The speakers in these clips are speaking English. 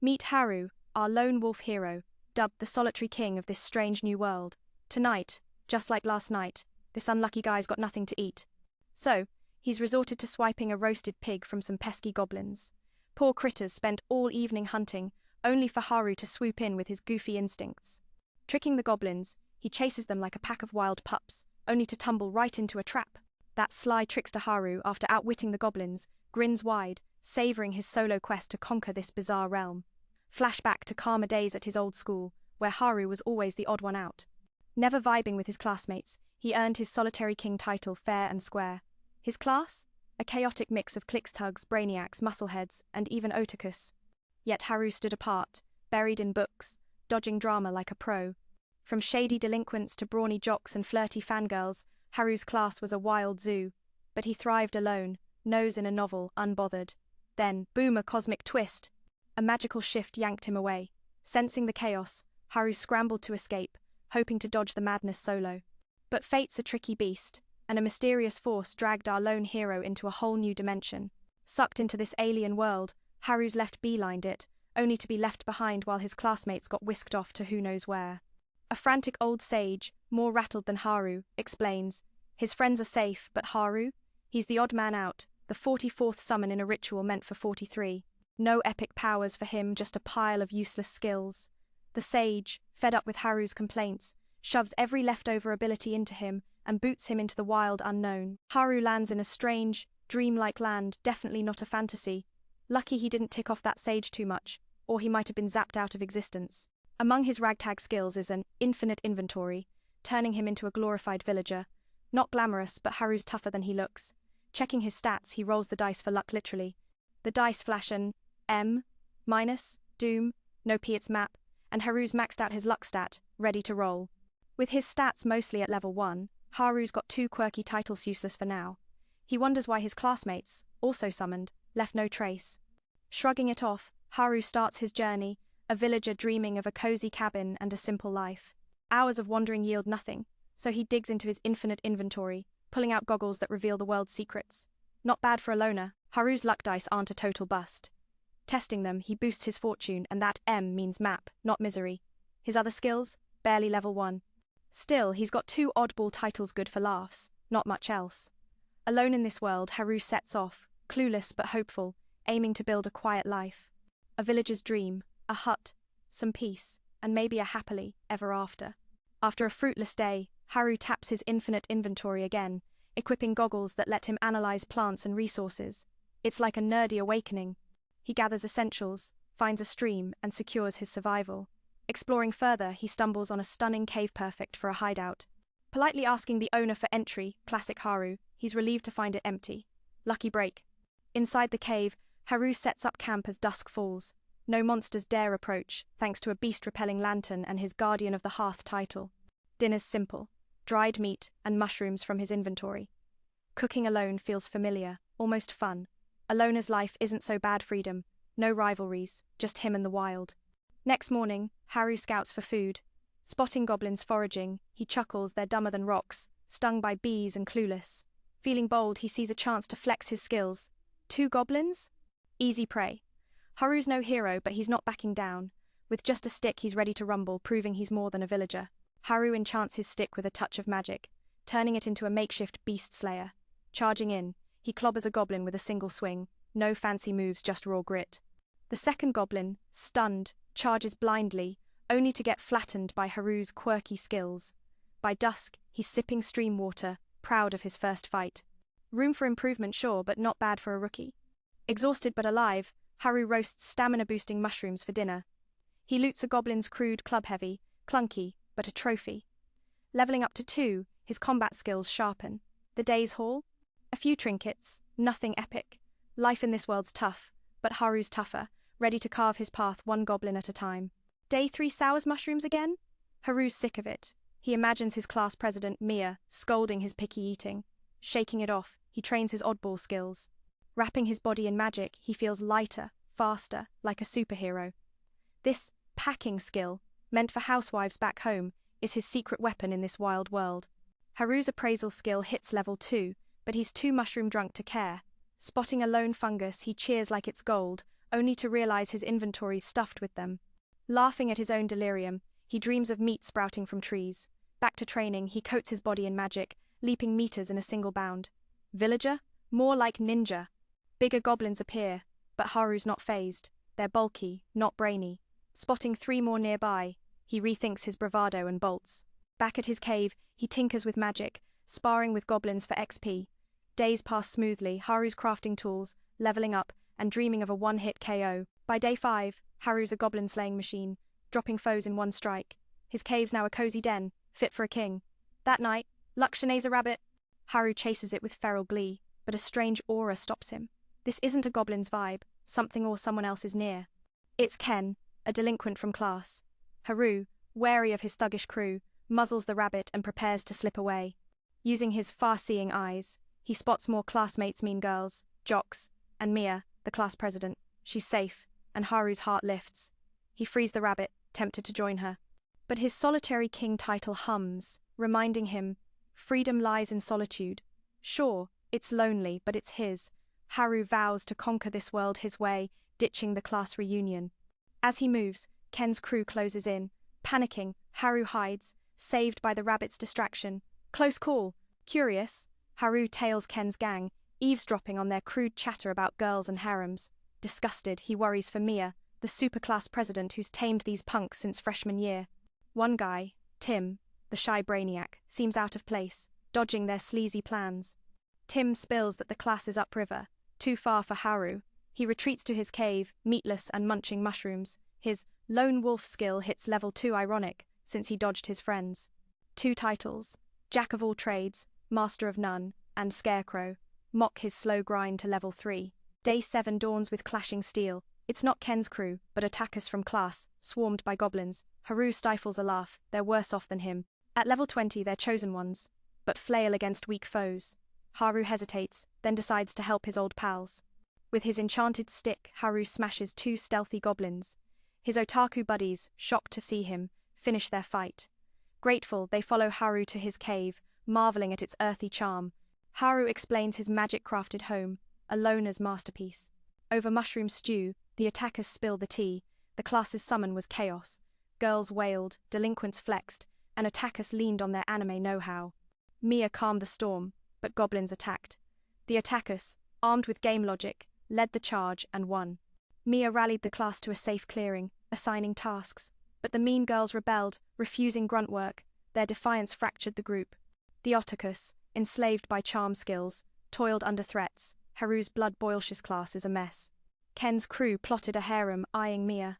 Meet Haru, our lone wolf hero, dubbed the solitary king of this strange new world. Tonight, just like last night, this unlucky guy's got nothing to eat. So, he's resorted to swiping a roasted pig from some pesky goblins. Poor critters spent all evening hunting, only for Haru to swoop in with his goofy instincts. Tricking the goblins, he chases them like a pack of wild pups, only to tumble right into a trap. That sly trickster Haru, after outwitting the goblins, grins wide, savoring his solo quest to conquer this bizarre realm. Flashback to calmer days at his old school, where Haru was always the odd one out. Never vibing with his classmates, he earned his solitary king title fair and square. His class? A chaotic mix of clicksthugs, brainiacs, muscleheads, and even otakus. Yet Haru stood apart, buried in books, dodging drama like a pro. From shady delinquents to brawny jocks and flirty fangirls, Haru's class was a wild zoo. But he thrived alone, nose in a novel, unbothered. Then, boom, a cosmic twist. A magical shift yanked him away. Sensing the chaos, Haru scrambled to escape, hoping to dodge the madness solo. But fate's a tricky beast, and a mysterious force dragged our lone hero into a whole new dimension. Sucked into this alien world, Haru's left beelined it, only to be left behind while his classmates got whisked off to who knows where. A frantic old sage, more rattled than Haru, explains, his friends are safe, but Haru? He's the odd man out, the 44th summon in a ritual meant for 43. No epic powers for him, just a pile of useless skills. The sage, fed up with Haru's complaints, shoves every leftover ability into him and boots him into the wild unknown. Haru lands in a strange, dreamlike land, definitely not a fantasy. Lucky he didn't tick off that sage too much, or he might have been zapped out of existence. Among his ragtag skills is an infinite inventory, turning him into a glorified villager. Not glamorous, but Haru's tougher than he looks. Checking his stats, he rolls the dice for luck literally. The dice flash an M, minus, doom, no P its map, and Haru's maxed out his luck stat, ready to roll. With his stats mostly at level 1, Haru's got 2 quirky titles useless for now. He wonders why his classmates, also summoned, left no trace. Shrugging it off, Haru starts his journey, a villager dreaming of a cozy cabin and a simple life. Hours of wandering yield nothing, so he digs into his infinite inventory, pulling out goggles that reveal the world's secrets. Not bad for a loner, Haru's luck dice aren't a total bust. Testing them, he boosts his fortune, and that M means map, not misery. His other skills? Barely level 1. Still, he's got 2 oddball titles good for laughs, not much else. Alone in this world, Haru sets off, clueless but hopeful, aiming to build a quiet life. A villager's dream, a hut, some peace, and maybe a happily ever after. After a fruitless day, Haru taps his infinite inventory again, equipping goggles that let him analyze plants and resources. It's like a nerdy awakening. He gathers essentials, finds a stream, and secures his survival. Exploring further, he stumbles on a stunning cave perfect for a hideout. Politely asking the owner for entry, classic Haru, he's relieved to find it empty. Lucky break. Inside the cave, Haru sets up camp as dusk falls. No monsters dare approach, thanks to a beast-repelling lantern and his Guardian of the Hearth title. Dinner's simple, dried meat and mushrooms from his inventory. Cooking alone feels familiar, almost fun. A loner's life isn't so bad freedom, no rivalries, just him and the wild. Next morning, Haru scouts for food. Spotting goblins foraging, he chuckles they're dumber than rocks, stung by bees and clueless. Feeling bold, he sees a chance to flex his skills. 2 goblins? Easy prey. Haru's no hero, but he's not backing down. With just a stick, he's ready to rumble, proving he's more than a villager. Haru enchants his stick with a touch of magic, turning it into a makeshift beast slayer. Charging in, he clobbers a goblin with a single swing. No fancy moves, just raw grit. The second goblin, stunned, charges blindly, only to get flattened by Haru's quirky skills. By dusk, he's sipping stream water, proud of his first fight. Room for improvement, sure, but not bad for a rookie. Exhausted but alive, Haru roasts stamina-boosting mushrooms for dinner. He loots a goblin's crude club-heavy, clunky, but a trophy. Leveling up to 2, his combat skills sharpen. The day's haul? A few trinkets, nothing epic. Life in this world's tough, but Haru's tougher, ready to carve his path 1 goblin at a time. Day 3 sours mushrooms again? Haru's sick of it. He imagines his class president, Mia, scolding his picky eating. Shaking it off, he trains his oddball skills. Wrapping his body in magic, he feels lighter, faster, like a superhero. This packing skill, meant for housewives back home, is his secret weapon in this wild world. Haru's appraisal skill hits level 2, but he's too mushroom drunk to care. Spotting a lone fungus, he cheers like it's gold, only to realize his inventory's stuffed with them. Laughing at his own delirium, he dreams of meat sprouting from trees. Back to training, he coats his body in magic, leaping meters in a single bound. Villager? More like ninja. Bigger goblins appear, but Haru's not fazed. They're bulky, not brainy. Spotting 3 more nearby, he rethinks his bravado and bolts. Back at his cave, he tinkers with magic, sparring with goblins for XP. Days pass smoothly, Haru's crafting tools, leveling up, and dreaming of a one-hit KO. By day 5, Haru's a goblin-slaying machine, dropping foes in one strike. His cave's now a cozy den, fit for a king. That night, luck shenays a rabbit. Haru chases it with feral glee, but a strange aura stops him. This isn't a goblin's vibe, something or someone else is near. It's Ken, a delinquent from class. Haru, wary of his thuggish crew, muzzles the rabbit and prepares to slip away. Using his far-seeing eyes, he spots more classmates' mean girls, jocks, and Mia, the class president. She's safe, and Haru's heart lifts. He frees the rabbit, tempted to join her. But his solitary king title hums, reminding him, freedom lies in solitude. Sure, it's lonely, but it's his. Haru vows to conquer this world his way, ditching the class reunion. As he moves, Ken's crew closes in. Panicking, Haru hides, saved by the rabbit's distraction. Close call. Curious, Haru tails Ken's gang, eavesdropping on their crude chatter about girls and harems. Disgusted, he worries for Mia, the superclass president who's tamed these punks since freshman year. One guy, Tim, the shy brainiac, seems out of place, dodging their sleazy plans. Tim spills that the class is upriver, too far for Haru. He retreats to his cave, meatless and munching mushrooms. His lone wolf skill hits level 2 ironic, since he dodged his friends. 2 titles, Jack of all trades, Master of none, and Scarecrow, mock his slow grind to level 3. Day 7 dawns with clashing steel. It's not Ken's crew, but attackers from class, swarmed by goblins. Haru stifles a laugh, they're worse off than him. At level 20 they're chosen ones, but flail against weak foes. Haru hesitates, then decides to help his old pals. With his enchanted stick, Haru smashes 2 stealthy goblins. His otaku buddies, shocked to see him, finish their fight. Grateful, they follow Haru to his cave, marveling at its earthy charm. Haru explains his magic-crafted home, a loner's masterpiece. Over mushroom stew, the attackers spill the tea. The class's summon was chaos. Girls wailed, delinquents flexed, and attackers leaned on their anime know-how. Mia calmed the storm, but goblins attacked. The attackers, armed with game logic, led the charge and won. Mia rallied the class to a safe clearing, assigning tasks. But the mean girls rebelled, refusing grunt work. Their defiance fractured the group. The Otakus, enslaved by charm skills, toiled under threats. Haru's blood-boilcious class is a mess. Ken's crew plotted a harem, eyeing Mia.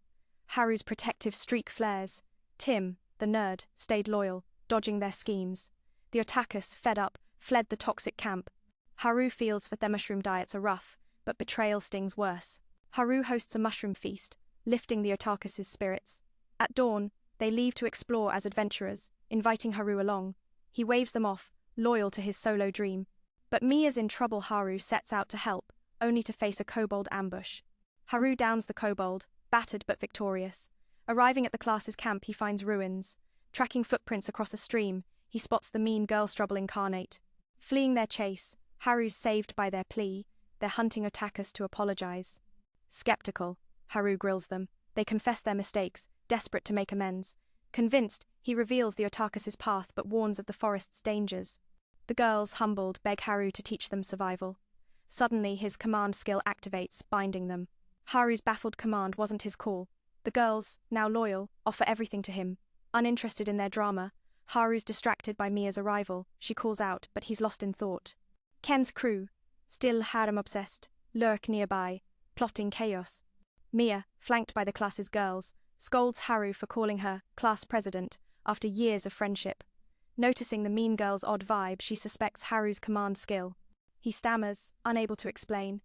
Haru's protective streak flares. Tim, the nerd, stayed loyal, dodging their schemes. The Otakus, fed up, fled the toxic camp. Haru feels for their mushroom diets are rough, but betrayal stings worse. Haru hosts a mushroom feast, lifting the Otakus' spirits. At dawn, they leave to explore as adventurers, inviting Haru along. He waves them off, loyal to his solo dream. But Mia's in trouble. Haru sets out to help, only to face a kobold ambush. Haru downs the kobold, battered but victorious. Arriving at the class's camp, he finds ruins. Tracking footprints across a stream, he spots the mean girl struggle incarnate. Fleeing their chase, Haru's saved by their plea. They're hunting attackers to apologize. Skeptical, Haru grills them. They confess their mistakes, desperate to make amends. Convinced, he reveals the Otakus' path but warns of the forest's dangers. The girls, humbled, beg Haru to teach them survival. Suddenly, his command skill activates, binding them. Haru's baffled command wasn't his call. The girls, now loyal, offer everything to him. Uninterested in their drama, Haru's distracted by Mia's arrival. She calls out, but he's lost in thought. Ken's crew, still harem-obsessed, lurk nearby, plotting chaos. Mia, flanked by the class's girls, scolds Haru for calling her class president after years of friendship. Noticing the mean girl's odd vibe, she suspects Haru's command skill. He stammers, unable to explain.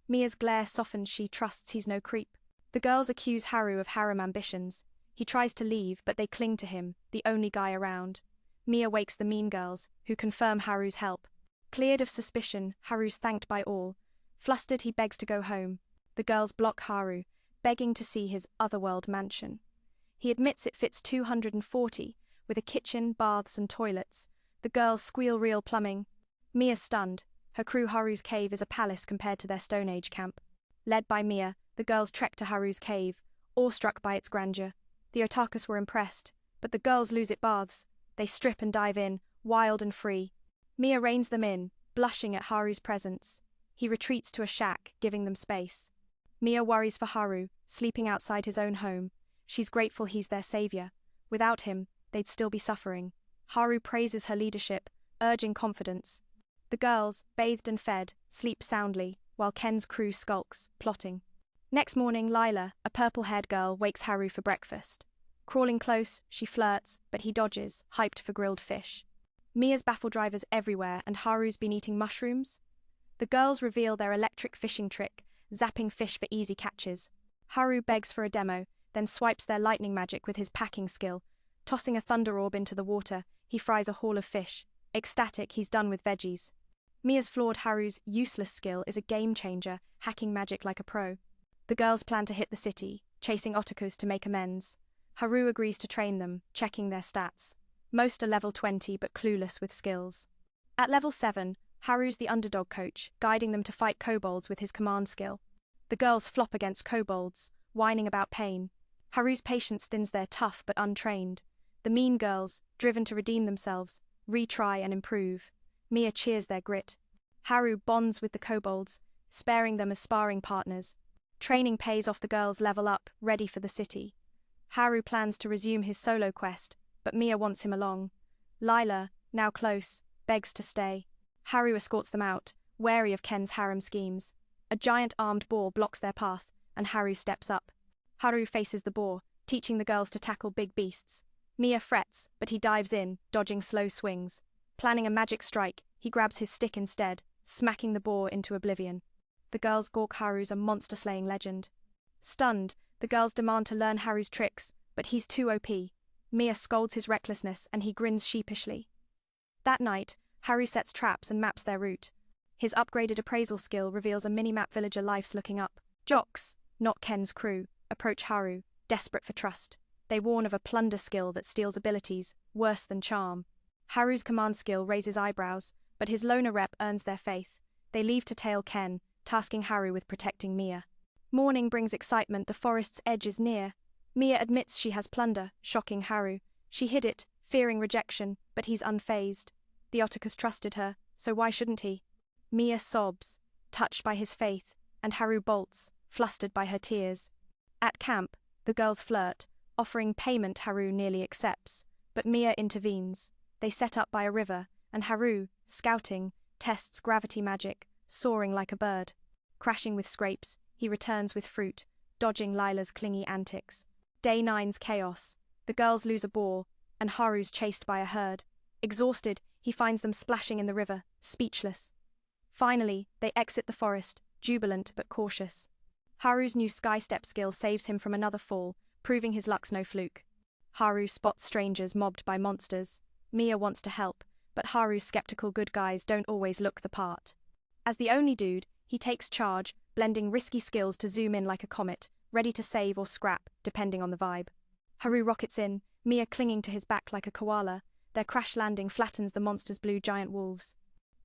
Mia's glare softens. She trusts he's no creep. The girls accuse Haru of harem ambitions. He tries to leave, but they cling to him, the only guy around. Mia wakes the mean girls, who confirm Haru's help. Cleared of suspicion, Haru's thanked by all. Flustered, he begs to go home. The girls block Haru, begging to see his otherworld mansion. He admits it fits 240, with a kitchen, baths and toilets. The girls squeal real plumbing. Mia stunned. Her crew Haru's cave is a palace compared to their Stone Age camp. Led by Mia, the girls trek to Haru's cave, awestruck by its grandeur. The otakus were impressed, but the girls lose it baths. They strip and dive in, wild and free. Mia reins them in, blushing at Haru's presence. He retreats to a shack, giving them space. Mia worries for Haru, sleeping outside his own home. She's grateful he's their savior. Without him, they'd still be suffering. Haru praises her leadership, urging confidence. The girls, bathed and fed, sleep soundly, while Ken's crew skulks, plotting. Next morning, Lila, a purple-haired girl, wakes Haru for breakfast. Crawling close, she flirts, but he dodges, hyped for grilled fish. Mia's baffle drivers everywhere, and Haru's been eating mushrooms. The girls reveal their electric fishing trick, zapping fish for easy catches. Haru begs for a demo, then swipes their lightning magic with his packing skill. Tossing a thunder orb into the water, he fries a haul of fish. Ecstatic, he's done with veggies. Mia's flawed Haru's useless skill is a game-changer, hacking magic like a pro. The girls plan to hit the city, chasing otakus to make amends. Haru agrees to train them, checking their stats. Most are level 20 but clueless with skills. At level 7, Haru's the underdog coach, guiding them to fight kobolds with his command skill. The girls flop against kobolds, whining about pain. Haru's patience thins their tough but untrained. The mean girls, driven to redeem themselves, retry and improve. Mia cheers their grit. Haru bonds with the kobolds, sparing them as sparring partners. Training pays off, the girls level up, ready for the city. Haru plans to resume his solo quest, but Mia wants him along. Lila, now close, begs to stay. Haru escorts them out, wary of Ken's harem schemes. A giant armed boar blocks their path, and Haru steps up. Haru faces the boar, teaching the girls to tackle big beasts. Mia frets, but he dives in, dodging slow swings. Planning a magic strike, he grabs his stick instead, smacking the boar into oblivion. The girls gawk. Haru's a monster-slaying legend. Stunned, the girls demand to learn Haru's tricks, but he's too OP. Mia scolds his recklessness, and he grins sheepishly. That night, Haru sets traps and maps their route. His upgraded appraisal skill reveals a mini-map villager life's looking up. Jocks, not Ken's crew, approach Haru, desperate for trust. They warn of a plunder skill that steals abilities, worse than charm. Haru's command skill raises eyebrows, but his loner rep earns their faith. They leave to tail Ken, tasking Haru with protecting Mia. Morning brings excitement. The forest's edge is near. Mia admits she has plunder, shocking Haru. She hid it, fearing rejection, but he's unfazed. The otakus trusted her, so why shouldn't he? Mia sobs, touched by his faith, and Haru bolts, flustered by her tears. At camp, the girls flirt, offering payment. Haru nearly accepts, but Mia intervenes. They set up by a river, and Haru, scouting, tests gravity magic, soaring like a bird. Crashing with scrapes, he returns with fruit, dodging Lila's clingy antics. Day 9's chaos. The girls lose a boar, and Haru's chased by a herd. Exhausted, he finds them splashing in the river, speechless. Finally, they exit the forest, jubilant but cautious. Haru's new skystep skill saves him from another fall, proving his luck's no fluke. Haru spots strangers mobbed by monsters. Mia wants to help, but Haru's skeptical good guys don't always look the part. As the only dude, he takes charge, blending risky skills to zoom in like a comet, ready to save or scrap, depending on the vibe. Haru rockets in, Mia clinging to his back like a koala. Their crash landing flattens the monster's blue giant wolves.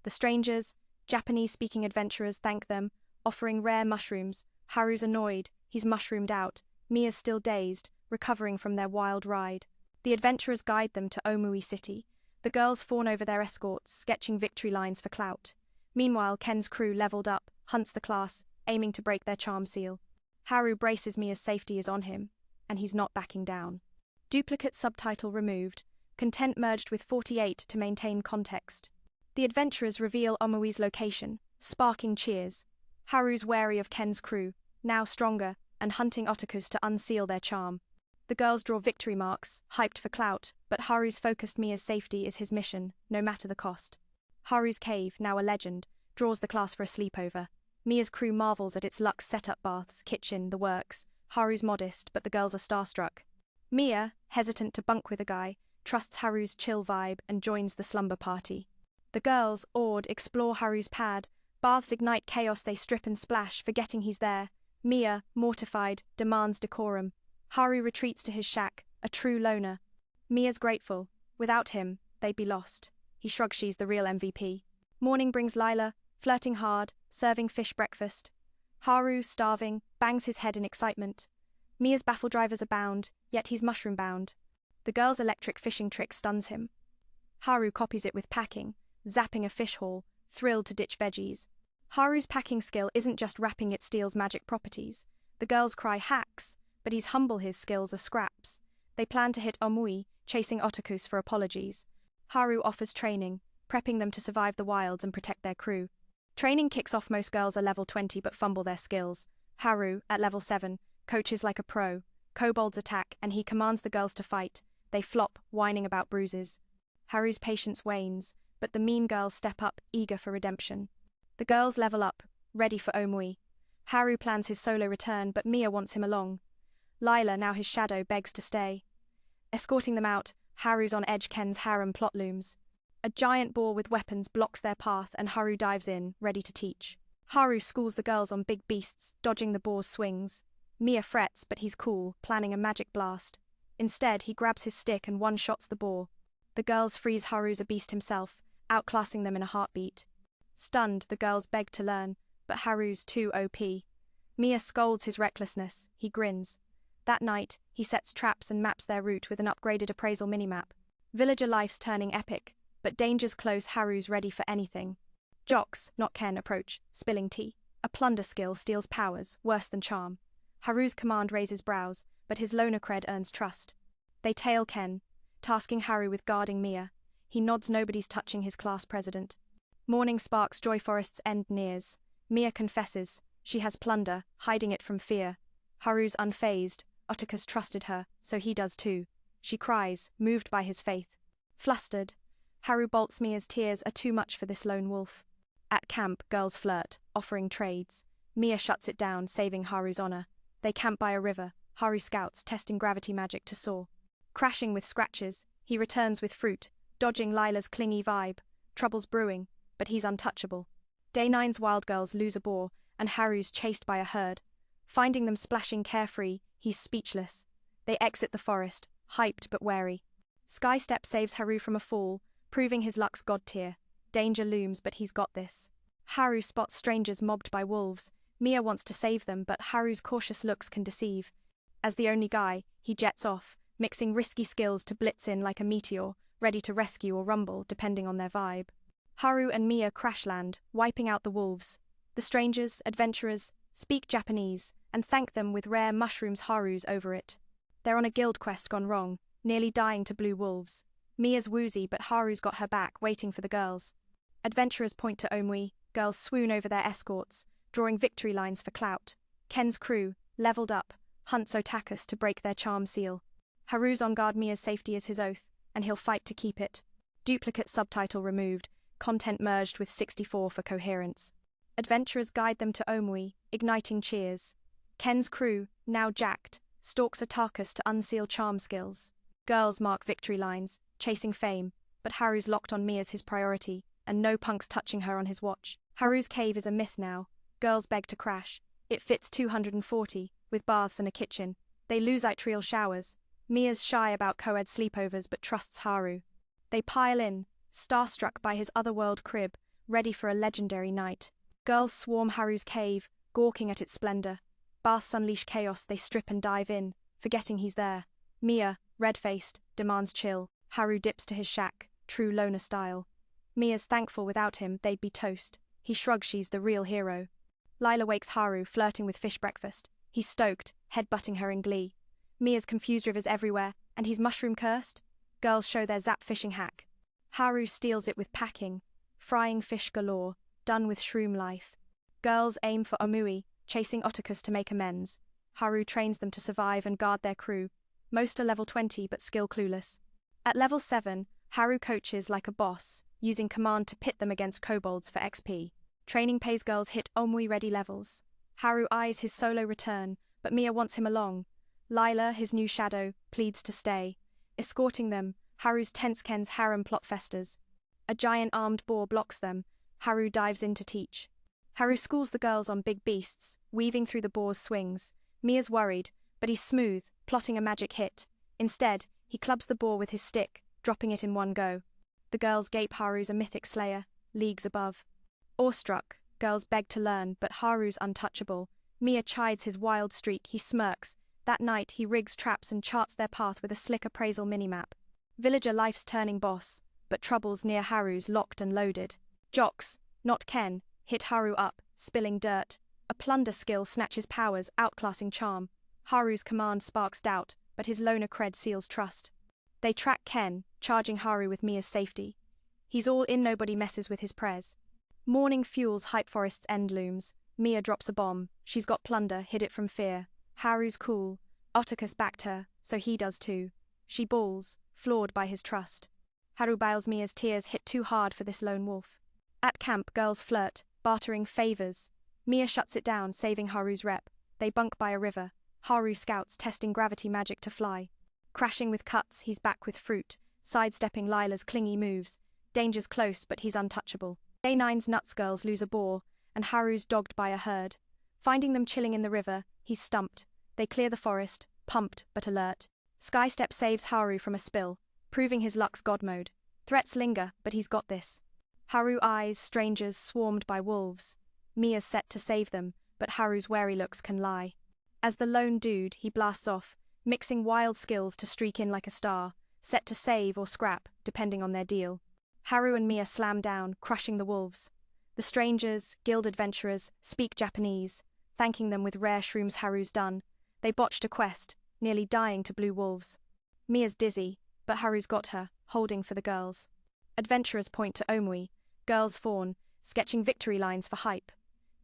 The strangers, Japanese-speaking adventurers, thank them, offering rare mushrooms. Haru's annoyed, he's mushroomed out. Mia's still dazed, recovering from their wild ride. The adventurers guide them to Omui City. The girls fawn over their escorts, sketching victory lines for clout. Meanwhile, Ken's crew, leveled up, hunts the class, aiming to break their charm seal. Haru braces. Mia's safety is on him, and he's not backing down. Duplicate subtitle removed, content merged with 48 to maintain context. The adventurers reveal Omui's location, sparking cheers. Haru's wary of Ken's crew, now stronger, and hunting otakus to unseal their charm. The girls draw victory marks, hyped for clout, but Haru's focused. Mia's safety is his mission, no matter the cost. Haru's cave, now a legend, draws the class for a sleepover. Mia's crew marvels at its luxe setup, baths, kitchen, the works. Haru's modest, but the girls are starstruck. Mia, hesitant to bunk with a guy, trusts Haru's chill vibe and joins the slumber party. The girls, awed, explore Haru's pad. Baths ignite chaos. They strip and splash, forgetting he's there. Mia, mortified, demands decorum. Haru retreats to his shack, a true loner. Mia's grateful. Without him, they'd be lost. He shrugs. She's the real MVP. Morning brings Lila, flirting hard, serving fish breakfast. Haru, starving, bangs his head in excitement. Mia's baffle drivers abound, yet he's mushroom-bound. The girl's electric fishing trick stuns him. Haru copies it with packing, zapping a fish haul, thrilled to ditch veggies. Haru's packing skill isn't just wrapping, it steals magic properties. The girls cry hacks, but he's humble, his skills are scraps. They plan to hit Omui, chasing otakus for apologies. Haru offers training, prepping them to survive the wilds and protect their crew. Training kicks off, most girls are level 20 but fumble their skills. Haru, at level 7, coaches like a pro. Kobolds attack and he commands the girls to fight. They flop, whining about bruises. Haru's patience wanes, but the mean girls step up, eager for redemption. The girls level up, ready for Omui. Haru plans his solo return, but Mia wants him along. Lila, now his shadow, begs to stay. Escorting them out, Haru's on edge. Ken's harem plot looms. A giant boar with weapons blocks their path and Haru dives in, ready to teach. Haru schools the girls on big beasts, dodging the boar's swings. Mia frets, but he's cool, planning a magic blast. Instead, he grabs his stick and one-shots the boar. The girls freeze. Haru's a beast himself, outclassing them in a heartbeat. Stunned, the girls beg to learn, but Haru's too OP. Mia scolds his recklessness, he grins. That night, he sets traps and maps their route with an upgraded appraisal minimap. Villager life's turning epic, but danger's close. Haru's ready for anything. Jocks, not Ken, approach, spilling tea. A plunder skill steals powers, worse than charm. Haru's command raises brows, but his loner cred earns trust. They tail Ken, tasking Haru with guarding Mia. He nods, nobody's touching his class president. Morning sparks, Joy Forest's end nears. Mia confesses, she has plunder, hiding it from fear. Haru's unfazed, Otakus trusted her, so he does too. She cries, moved by his faith. Flustered, Haru bolts. Mia's tears are too much for this lone wolf. At camp, girls flirt, offering trades. Mia shuts it down, saving Haru's honor. They camp by a river. Haru scouts, testing gravity magic to soar. Crashing with scratches, he returns with fruit, dodging Lila's clingy vibe. Trouble's brewing, but he's untouchable. Day 9's wild girls lose a boar, and Haru's chased by a herd. Finding them splashing carefree, he's speechless. They exit the forest, hyped but wary. Skystep saves Haru from a fall, proving his luck's god tier. Danger looms, but he's got this. Haru spots strangers mobbed by wolves. Mia wants to save them, but Haru's cautious looks can deceive. As the only guy, he jets off, mixing risky skills to blitz in like a meteor, ready to rescue or rumble, depending on their vibe. Haru and Mia crash land, wiping out the wolves. The strangers, adventurers, speak Japanese, and thank them with rare mushrooms. Haru's over it. They're on a guild quest gone wrong, nearly dying to blue wolves. Mia's woozy, but Haru's got her back, waiting for the girls. Adventurers point to Omui, girls swoon over their escorts, drawing victory lines for clout. Ken's crew, leveled up, hunts otakus to break their charm seal. Haru's on guard. Mia's safety is his oath, and he'll fight to keep it. Duplicate subtitle removed, content merged with 64 for coherence. Adventurers guide them to Omui, igniting cheers. Ken's crew, now jacked, stalks otakus to unseal charm skills. Girls mark victory lines, chasing fame, but Haru's locked on Mia's his priority, and no punks touching her on his watch. Haru's cave is a myth now. Girls beg to crash. It fits 240, with baths and a kitchen. They lose itrial showers. Mia's shy about co-ed sleepovers but trusts Haru. They pile in, starstruck by his otherworld crib, ready for a legendary night. Girls swarm Haru's cave, gawking at its splendor. Baths unleash chaos. They strip and dive in, forgetting he's there. Mia, red-faced, demands chill. Haru dips to his shack, true loner style. Mia's thankful. Without him, they'd be toast. He shrugs. She's the real hero. Lila wakes Haru, flirting with fish breakfast. He's stoked, head-butting her in glee. Mia's confused. Rivers everywhere, and he's mushroom-cursed. Girls show their zap fishing hack. Haru steals it with packing, frying fish galore, done with shroom life. Girls aim for Omui, chasing otakus to make amends. Haru trains them to survive and guard their crew. Most are level 20 but skill clueless. At level 7, Haru coaches like a boss, using command to pit them against kobolds for XP. Training pays. Girls hit Omui-ready levels. Haru eyes his solo return, but Mia wants him along. Lila, his new shadow, pleads to stay. Escorting them, Haru's tense. Ken's harem plot festers. A giant armed boar blocks them. Haru dives in to teach. Haru schools the girls on big beasts, weaving through the boar's swings. Mia's worried, but he's smooth, plotting a magic hit. Instead, he clubs the boar with his stick, dropping it in one go. The girls gape. Haru's a mythic slayer, leagues above. Awestruck, girls beg to learn, but Haru's untouchable. Mia chides his wild streak, he smirks. That night, he rigs traps and charts their path with a slick appraisal minimap. Villager life's turning boss, but troubles near Haru's locked and loaded. Jocks, not Ken, hit Haru up, spilling dirt. A plunder skill snatches powers, outclassing charm. Haru's command sparks doubt, but his loner cred seals trust. They track Ken, charging Haru with Mia's safety. He's all in, nobody messes with his prez. Morning fuels Hype Forest's end looms. Mia drops a bomb. She's got plunder, hid it from fear. Haru's cool. Otakus backed her, so he does too. She bawls, floored by his trust. Haru bails Mia's tears hit too hard for this lone wolf. At camp, girls flirt, bartering favors. Mia shuts it down, saving Haru's rep. They bunk by a river. Haru scouts, testing gravity magic to fly. Crashing with cuts, he's back with fruit, sidestepping Lila's clingy moves. Danger's close, but he's untouchable. Day 9's nuts girls lose a boar, and Haru's dogged by a herd. Finding them chilling in the river, he's stumped. They clear the forest, pumped but alert. Skystep saves Haru from a spill, proving his luck's god mode. Threats linger, but he's got this. Haru eyes strangers swarmed by wolves. Mia's set to save them, but Haru's wary looks can lie. As the lone dude, he blasts off, mixing wild skills to streak in like a star, set to save or scrap, depending on their deal. Haru and Mia slam down, crushing the wolves. The strangers, guild adventurers, speak Japanese, thanking them with rare shrooms Haru's done. They botched a quest, nearly dying to blue wolves. Mia's dizzy, but Haru's got her, holding for the girls. Adventurers point to Omui, girls fawn, sketching victory lines for hype.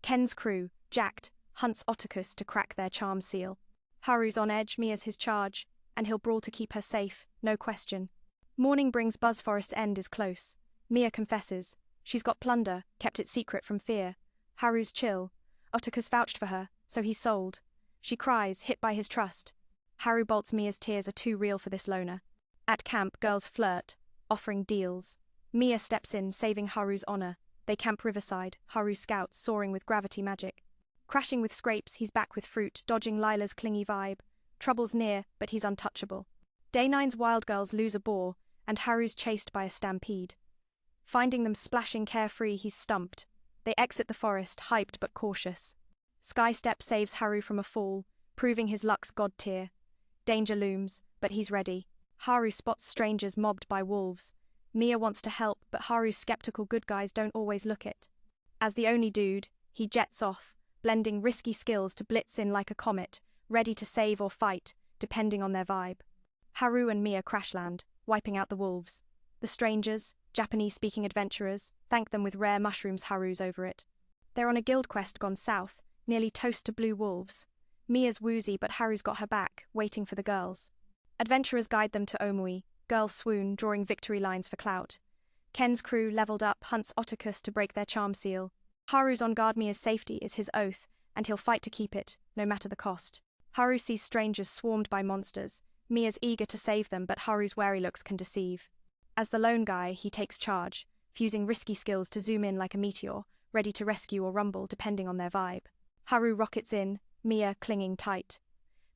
Ken's crew, jacked, hunts Otakus to crack their charm seal. Haru's on edge, Mia's his charge, and he'll brawl to keep her safe, no question. Morning brings Buzz Forest's end is close. Mia confesses. She's got plunder, kept it secret from fear. Haru's chill. Otakus vouched for her, so he's sold. She cries, hit by his trust. Haru bolts Mia's tears are too real for this loner. At camp, girls flirt, offering deals. Mia steps in, saving Haru's honor. They camp riverside, Haru scouts, soaring with gravity magic. Crashing with scrapes, he's back with fruit, dodging Lila's clingy vibe. Trouble's near, but he's untouchable. Day 9's wild girls lose a boar, and Haru's chased by a stampede. Finding them splashing carefree, he's stumped. They exit the forest, hyped but cautious. Skystep saves Haru from a fall, proving his luck's god tier. Danger looms, but he's ready. Haru spots strangers mobbed by wolves. Mia wants to help, but Haru's skeptical good guys don't always look it. As the only dude, he jets off, blending risky skills to blitz in like a comet, ready to save or fight, depending on their vibe. Haru and Mia crash land, wiping out the wolves. The strangers, Japanese-speaking adventurers, thank them with rare mushrooms Haru's over it. They're on a guild quest gone south, nearly toast to blue wolves. Mia's woozy, but Haru's got her back, waiting for the girls. Adventurers guide them to Omui, girls swoon, drawing victory lines for clout. Ken's crew, leveled up, hunts Otakus to break their charm seal. Haru's on guard. Mia's safety is his oath, and he'll fight to keep it, no matter the cost. Haru sees strangers swarmed by monsters. Mia's eager to save them, but Haru's wary looks can deceive. As the lone guy, he takes charge, fusing risky skills to zoom in like a meteor, ready to rescue or rumble depending on their vibe. Haru rockets in, Mia clinging tight.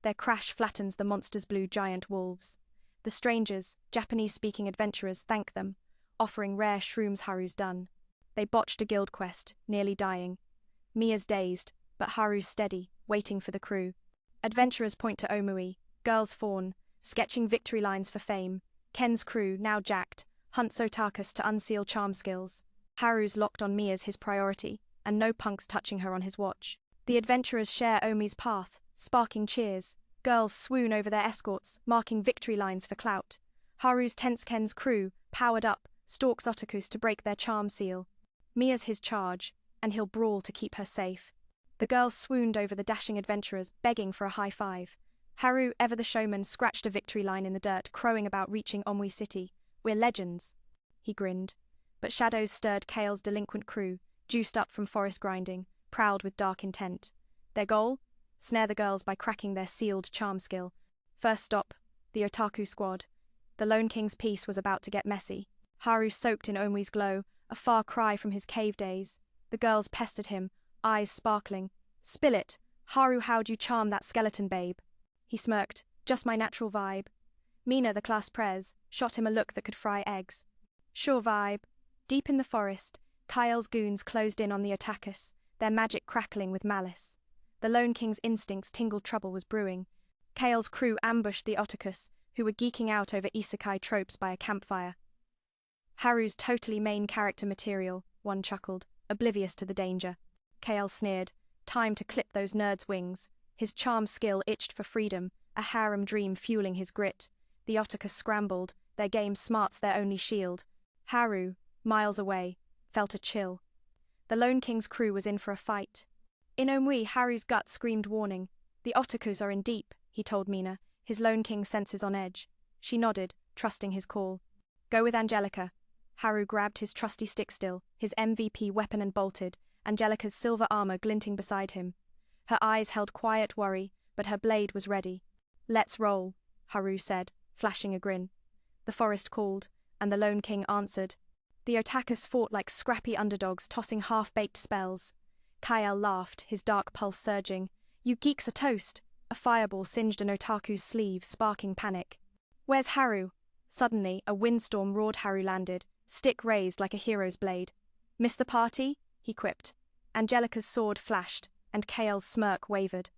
Their crash flattens the monster's blue giant wolves. The strangers, Japanese-speaking adventurers, thank them, offering rare shrooms Haru's done. They botched a guild quest, nearly dying. Mia's dazed, but Haru's steady, waiting for the crew. Adventurers point to Omui, girls fawn, sketching victory lines for fame. Ken's crew, now jacked, hunts Otakus to unseal charm skills. Haru's locked on Mia's his priority, and no punks touching her on his watch. The adventurers share Omi's path, sparking cheers. Girls swoon over their escorts, marking victory lines for clout. Haru's tense Ken's crew, powered up, stalks Otakus to break their charm seal. Mia's his charge, and he'll brawl to keep her safe. The girls swooned over the dashing adventurers, begging for a high five. Haru, ever the showman, scratched a victory line in the dirt, crowing about reaching Omui City. We're legends. He grinned. But shadows stirred Kale's delinquent crew, juiced up from forest grinding, proud with dark intent. Their goal? Snare the girls by cracking their sealed charm skill. First stop, the Otaku squad. The Lone King's peace was about to get messy. Haru soaked in Omui's glow, a far cry from his cave days. The girls pestered him, eyes sparkling. Spill it. Haru, how'd you charm that skeleton babe? He smirked. Just my natural vibe. Mina, the class prez, shot him a look that could fry eggs. Sure vibe. Deep in the forest, Kyle's goons closed in on the Otakus, their magic crackling with malice. The Lone King's instincts tingled trouble was brewing. Kale's crew ambushed the Otakus, who were geeking out over Isekai tropes by a campfire. Haru's totally main character material, one chuckled, oblivious to the danger. Kale sneered, time to clip those nerds' wings. His charm skill itched for freedom, a harem dream fueling his grit. The Otakus scrambled, their game smarts their only shield. Haru, miles away, felt a chill. The Lone King's crew was in for a fight. In Omui, Haru's gut screamed warning. The Otakus are in deep, he told Mina, his Lone King senses on edge. She nodded, trusting his call. Go with Angelica. Haru grabbed his trusty stick still, his MVP weapon, and bolted, Angelica's silver armor glinting beside him. Her eyes held quiet worry, but her blade was ready. Let's roll, Haru said, flashing a grin. The forest called, and the Lone King answered. The Otakus fought like scrappy underdogs, tossing half-baked spells. Kael laughed, his dark pulse surging. You geeks are toast. A fireball singed an otaku's sleeve, sparking panic. Where's Haru? Suddenly, a windstorm roared. Haru landed, stick raised like a hero's blade. Miss the party? He quipped. Angelica's sword flashed, and Kael's smirk wavered.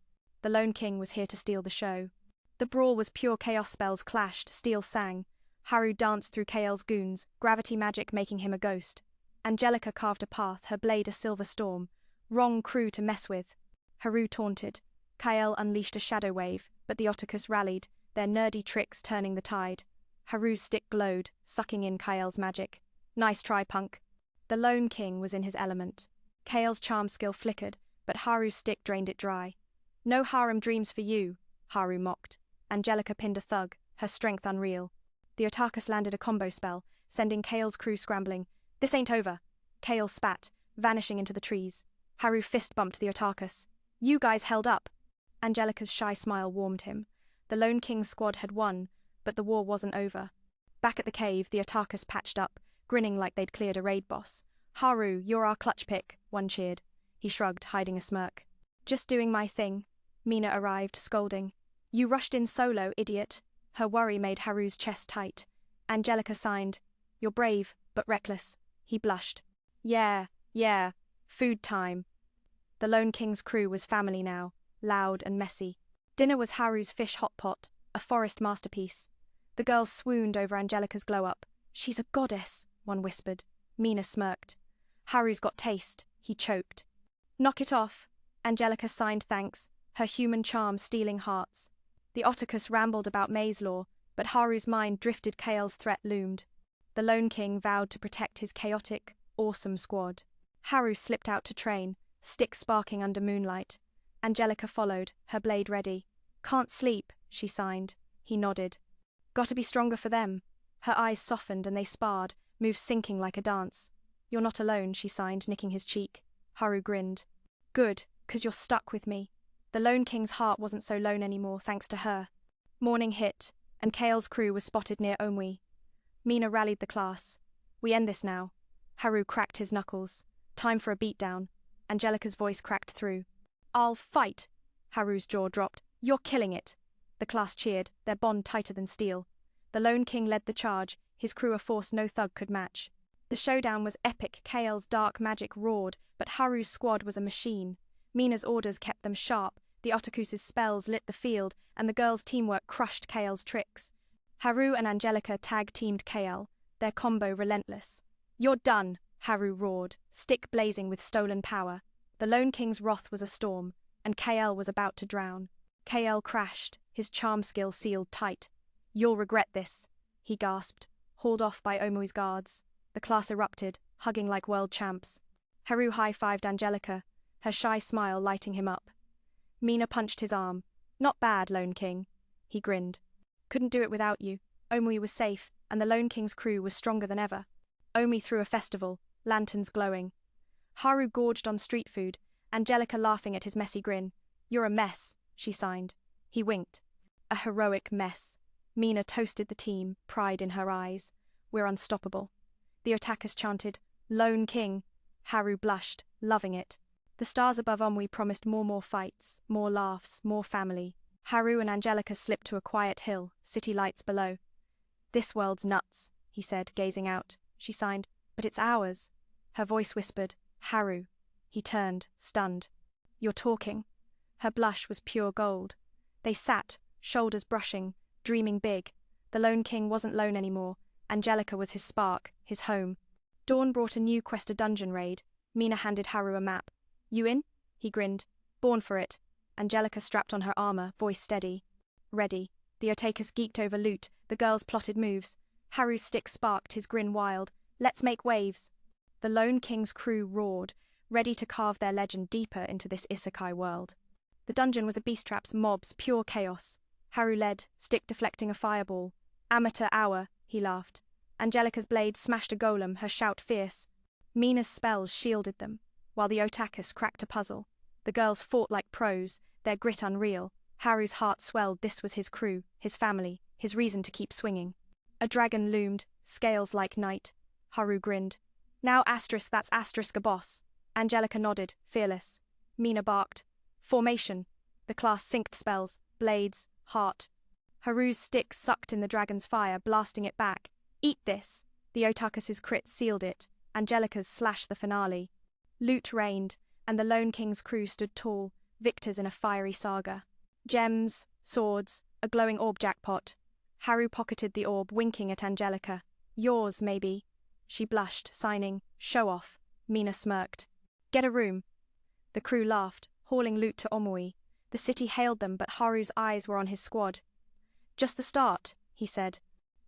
The Lone King was here to steal the show. The brawl was pure chaos. Spells clashed, steel sang. Haru danced through Kael's goons, gravity magic making him a ghost. Angelica carved a path, her blade a silver storm. Wrong crew to mess with. Haru taunted. Kael unleashed a shadow wave, but the Otakus rallied, their nerdy tricks turning the tide. Haru's stick glowed, sucking in Kael's magic. Nice try, punk. The Lone King was in his element. Kael's charm skill flickered, but Haru's stick drained it dry. No harem dreams for you, Haru mocked. Angelica pinned a thug, her strength unreal. The Otakus landed a combo spell, sending Kael's crew scrambling. This ain't over. Kael spat, vanishing into the trees. Haru fist-bumped the Otakus. You guys held up. Angelica's shy smile warmed him. The Lone King's squad had won, but the war wasn't over. Back at the cave, the Otakus patched up, grinning like they'd cleared a raid boss. Haru, you're our clutch pick, one cheered. He shrugged, hiding a smirk. Just doing my thing. Mina arrived, scolding. You rushed in solo, idiot. Her worry made Haru's chest tight. Angelica signed. You're brave, but reckless. He blushed. Yeah, food time. The Lone King's crew was family now, loud and messy. Dinner was Haru's fish hot pot, a forest masterpiece. The girls swooned over Angelica's glow-up. She's a goddess, one whispered. Mina smirked. Haru's got taste, he choked. Knock it off. Angelica signed thanks, her human charm stealing hearts. The Otakus rambled about maze lore, but Haru's mind drifted. Kael's threat loomed. The Lone King vowed to protect his chaotic, awesome squad. Haru slipped out to train, stick sparking under moonlight. Angelica followed, her blade ready. Can't sleep, she signed. He nodded. Gotta be stronger for them. Her eyes softened and they sparred, moves syncing like a dance. You're not alone, she signed, nicking his cheek. Haru grinned. Good, 'cause you're stuck with me. The Lone King's heart wasn't so lone anymore, thanks to her. Morning hit, and Kael's crew was spotted near Omui. Mina rallied the class. We end this now. Haru cracked his knuckles. Time for a beatdown. Angelica's voice cracked through. I'll fight. Haru's jaw dropped. You're killing it. The class cheered, their bond tighter than steel. The Lone King led the charge, his crew a force no thug could match. The showdown was epic. Kael's dark magic roared, but Haru's squad was a machine. Mina's orders kept them sharp, the Otakus' spells lit the field, and the girls' teamwork crushed Kael's tricks. Haru and Angelica tag-teamed Kael, their combo relentless. You're done, Haru roared, stick blazing with stolen power. The Lone King's wrath was a storm, and Kael was about to drown. Kael crashed, his charm skill sealed tight. You'll regret this, he gasped, hauled off by Omui's guards. The class erupted, hugging like world champs. Haru high-fived Angelica, her shy smile lighting him up. Mina punched his arm. Not bad, Lone King. He grinned. Couldn't do it without you. Omui was safe, and the Lone King's crew was stronger than ever. Omui threw a festival, lanterns glowing. Haru gorged on street food, Angelica laughing at his messy grin. You're a mess, she signed. He winked. A heroic mess. Mina toasted the team, pride in her eyes. We're unstoppable. The Otakus chanted, Lone King. Haru blushed, loving it. The stars above Omui promised more fights, more laughs, more family. Haru and Angelica slipped to a quiet hill, city lights below. This world's nuts, he said, gazing out. She signed, but it's ours. Her voice whispered, Haru. He turned, stunned. You're talking. Her blush was pure gold. They sat, shoulders brushing, dreaming big. The Lone King wasn't lone anymore. Angelica was his spark, his home. Dawn brought a new quest, a dungeon raid. Mina handed Haru a map. You in? He grinned. Born for it. Angelica strapped on her armor, voice steady. Ready. The Otakus geeked over loot, the girls plotted moves. Haru's stick sparked, his grin wild. Let's make waves. The Lone King's crew roared, ready to carve their legend deeper into this Isekai world. The dungeon was a beast trap's mobs, pure chaos. Haru led, stick deflecting a fireball. Amateur hour, he laughed. Angelica's blade smashed a golem, her shout fierce. Mina's spells shielded them, while the Otakus cracked a puzzle. The girls fought like pros, their grit unreal. Haru's heart swelled, this was his crew, his family, his reason to keep swinging. A dragon loomed, scales like night. Haru grinned. Now that's a boss. Angelica nodded, fearless. Mina barked. Formation. The class synced spells, blades, heart. Haru's stick sucked in the dragon's fire, blasting it back. Eat this. The Otakus' crit sealed it. Angelica's slashed the finale. Loot reigned, and the Lone King's crew stood tall, victors in a fiery saga. Gems, swords, a glowing orb jackpot. Haru pocketed the orb, winking at Angelica. Yours, maybe. She blushed, signing, show off. Mina smirked. Get a room. The crew laughed, hauling loot to Omui. The city hailed them, but Haru's eyes were on his squad. Just the start, he said.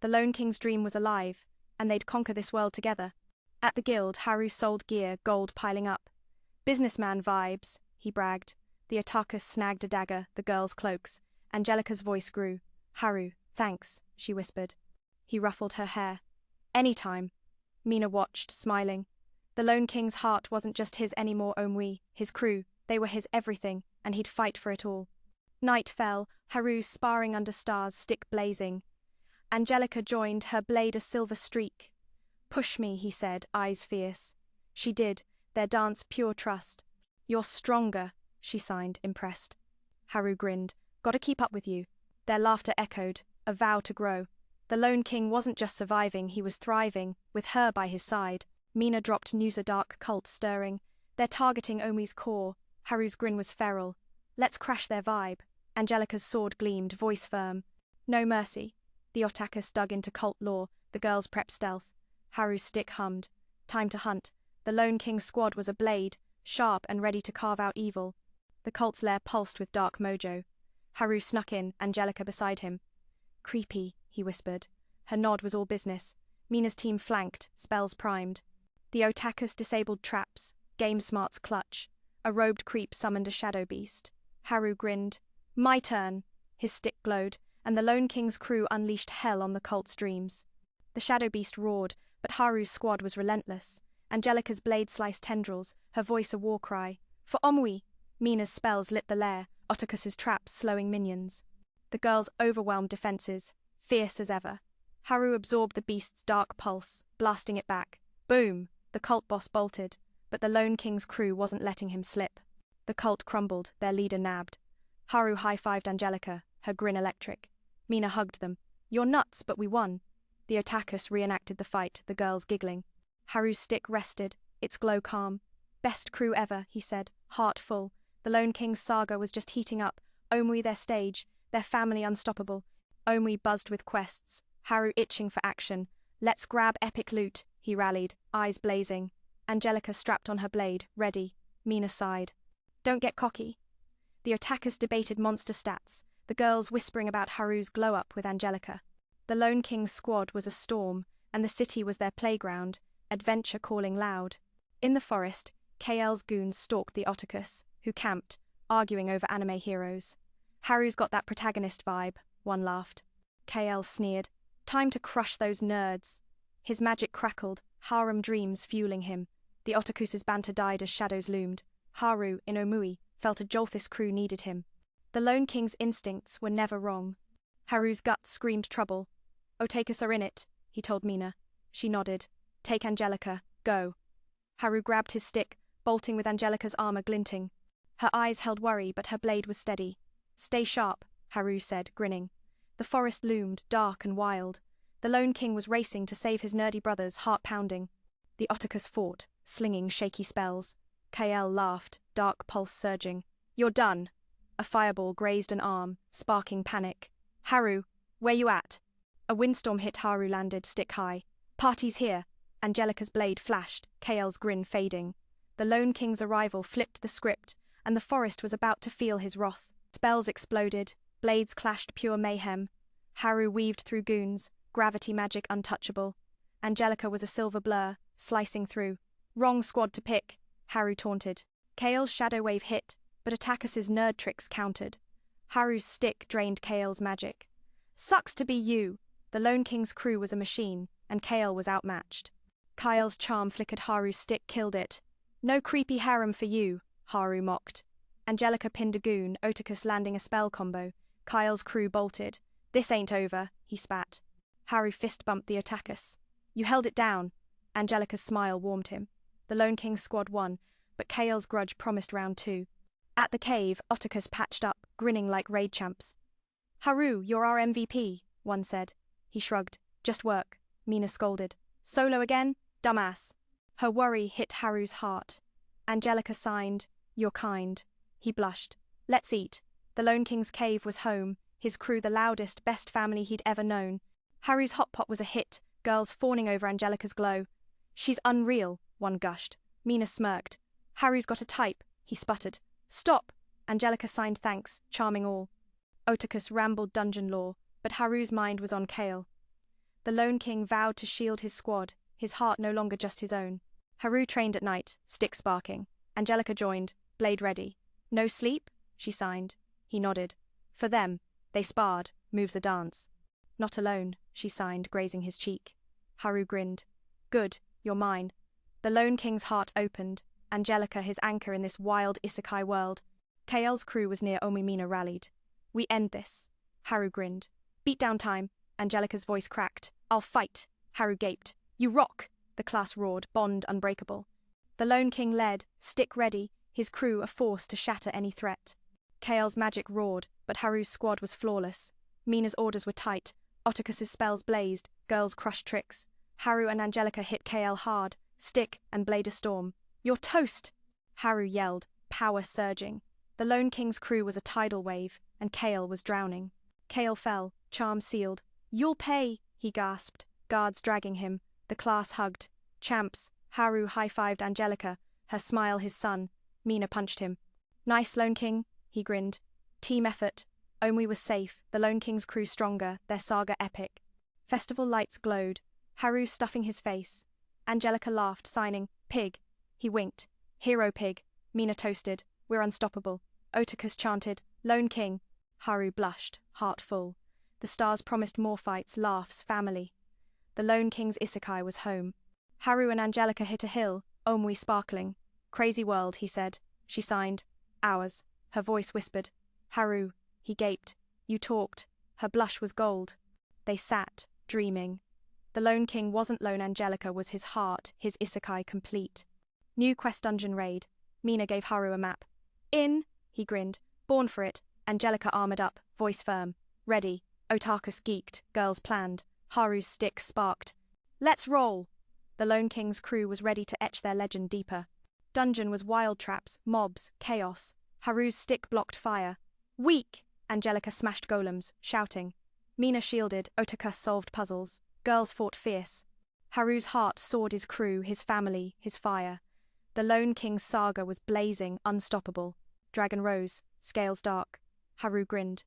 The Lone King's dream was alive, and they'd conquer this world together. At the guild, Haru sold gear, gold piling up. Businessman vibes, he bragged. The Otakus snagged a dagger, the girls' cloaks. Angelica's voice grew. Haru, thanks, she whispered. He ruffled her hair. Anytime. Mina watched, smiling. The Lone King's heart wasn't just his anymore, Omui, his crew. They were his everything, and he'd fight for it all. Night fell, Haru sparring under stars, stick blazing. Angelica joined, her blade a silver streak. Push me, he said, eyes fierce. She did, their dance pure trust. You're stronger, she signed, impressed. Haru grinned. Gotta keep up with you. Their laughter echoed, a vow to grow. The Lone King wasn't just surviving, he was thriving, with her by his side. Mina dropped news, a dark cult stirring. They're targeting Omi's core. Haru's grin was feral. Let's crash their vibe. Angelica's sword gleamed, voice firm. No mercy. The Otakus dug into cult lore, the girls prepped stealth. Haru's stick hummed. Time to hunt. The Lone King's squad was a blade, sharp and ready to carve out evil. The cult's lair pulsed with dark mojo. Haru snuck in, Angelica beside him. Creepy, he whispered. Her nod was all business. Mina's team flanked, spells primed. The Otakus disabled traps, game smarts clutch. A robed creep summoned a shadow beast. Haru grinned. My turn. His stick glowed, and the Lone King's crew unleashed hell on the cult's dreams. The shadow beast roared, but Haru's squad was relentless. Angelica's blade sliced tendrils, her voice a war cry. For Omui! Mina's spells lit the lair, Otakus's traps slowing minions. The girls overwhelmed defenses, fierce as ever. Haru absorbed the beast's dark pulse, blasting it back. Boom! The cult boss bolted, but the Lone King's crew wasn't letting him slip. The cult crumbled, their leader nabbed. Haru high-fived Angelica, her grin electric. Mina hugged them. You're nuts, but we won. The Otakus reenacted the fight, the girls giggling. Haru's stick rested, its glow calm. Best crew ever, he said, heart full. The Lone King's saga was just heating up. Omui their stage, their family unstoppable. Omui buzzed with quests, Haru itching for action. Let's grab epic loot, he rallied, eyes blazing. Angelica strapped on her blade, ready. Mina sighed. Don't get cocky. The Otakus debated monster stats, the girls whispering about Haru's glow-up with Angelica. The Lone King's squad was a storm, and the city was their playground, adventure calling loud. In the forest, KL's goons stalked the Otakus, who camped, arguing over anime heroes. Haru's got that protagonist vibe, one laughed. KL sneered. Time to crush those nerds. His magic crackled, harem dreams fueling him. The Otakus's banter died as shadows loomed. Haru, in Omui, felt a Jolthis crew needed him. The Lone King's instincts were never wrong. Haru's gut screamed trouble. Otakus are in it, he told Mina. She nodded. Take Angelica, go. Haru grabbed his stick, bolting with Angelica's armor glinting. Her eyes held worry, but her blade was steady. Stay sharp, Haru said, grinning. The forest loomed, dark and wild. The Lone King was racing to save his nerdy brothers, heart pounding. The Otakus fought, slinging shaky spells. KL laughed, dark pulse surging. You're done. A fireball grazed an arm, sparking panic. Haru, where you at? A windstorm hit Haru, landed stick high. Party's here. Angelica's blade flashed, Kael's grin fading. The Lone King's arrival flipped the script, and the forest was about to feel his wrath. Spells exploded, blades clashed, pure mayhem. Haru weaved through goons, gravity magic untouchable. Angelica was a silver blur, slicing through. Wrong squad to pick, Haru taunted. Kael's shadow wave hit, but Atacus's nerd tricks countered. Haru's stick drained Kael's magic. Sucks to be you. The Lone King's crew was a machine, and Kael was outmatched. Kael's charm flickered, Haru's stick killed it. No creepy harem for you, Haru mocked. Angelica pinned a goon, Otacus landing a spell combo. Kael's crew bolted. This ain't over, he spat. Haru fist bumped the Otacus. You held it down. Angelica's smile warmed him. The Lone King's squad won, but Kael's grudge promised round 2. At the cave, Otacus patched up, grinning like raid champs. Haru, you're our MVP, one said. He shrugged. Just work, Mina scolded. Solo again? Dumbass. Her worry hit Haru's heart. Angelica signed, You're kind. He blushed. Let's eat. The Lone King's cave was home, his crew the loudest, best family he'd ever known. Haru's hot pot was a hit, girls fawning over Angelica's glow. She's unreal, one gushed. Mina smirked. Haru's got a type, he sputtered. Stop! Angelica signed thanks, charming all. Otacus rambled dungeon lore, but Haru's mind was on Kael. The Lone King vowed to shield his squad, his heart no longer just his own. Haru trained at night, stick sparking. Angelica joined, blade ready. No sleep? She signed. He nodded. For them, they sparred, moves a dance. Not alone, she signed, grazing his cheek. Haru grinned. Good, you're mine. The Lone King's heart opened, Angelica his anchor in this wild Isekai world. Kael's crew was near Omi. Mina rallied. We end this. Haru grinned. Beatdown time. Angelica's voice cracked. I'll fight. Haru gaped. You rock. The class roared, bond unbreakable. The Lone King led, stick ready, his crew a force to shatter any threat. Kael's magic roared, but Haru's squad was flawless. Mina's orders were tight, Otacus's spells blazed, girls crushed tricks. Haru and Angelica hit Kael hard, stick and blade a storm. You're toast! Haru yelled, power surging. The Lone King's crew was a tidal wave, and Kael was drowning. Kael fell, charm sealed. You'll pay, he gasped, guards dragging him. The class hugged. Champs. Haru high-fived Angelica, her smile his son. Mina punched him. Nice, Lone King, he grinned. Team effort. Omi was safe, the Lone King's crew stronger, their saga epic. Festival lights glowed, Haru stuffing his face. Angelica laughed, signing, Pig. He winked. Hero pig. Mina toasted. We're unstoppable. Otacus chanted, Lone King. Haru blushed, heart full. The stars promised more fights, laughs, family. The Lone King's Isekai was home. Haru and Angelica hit a hill, Omui sparkling. Crazy world, he said. She signed. Ours. Her voice whispered. Haru. He gaped. You talked. Her blush was gold. They sat, dreaming. The Lone King wasn't lone, Angelica was his heart, his Isekai complete. New quest dungeon raid. Mina gave Haru a map. In, he grinned. Born for it. Angelica armored up, voice firm. Ready. Otacus geeked, girls planned. Haru's stick sparked. Let's roll! The Lone King's crew was ready to etch their legend deeper. Dungeon was wild traps, mobs, chaos. Haru's stick blocked fire. Weak! Angelica smashed golems, shouting. Mina shielded, Otacus solved puzzles. Girls fought fierce. Haru's heart soared, his crew, his family, his fire. The Lone King's saga was blazing, unstoppable. Dragon rose, scales dark. Haru grinned.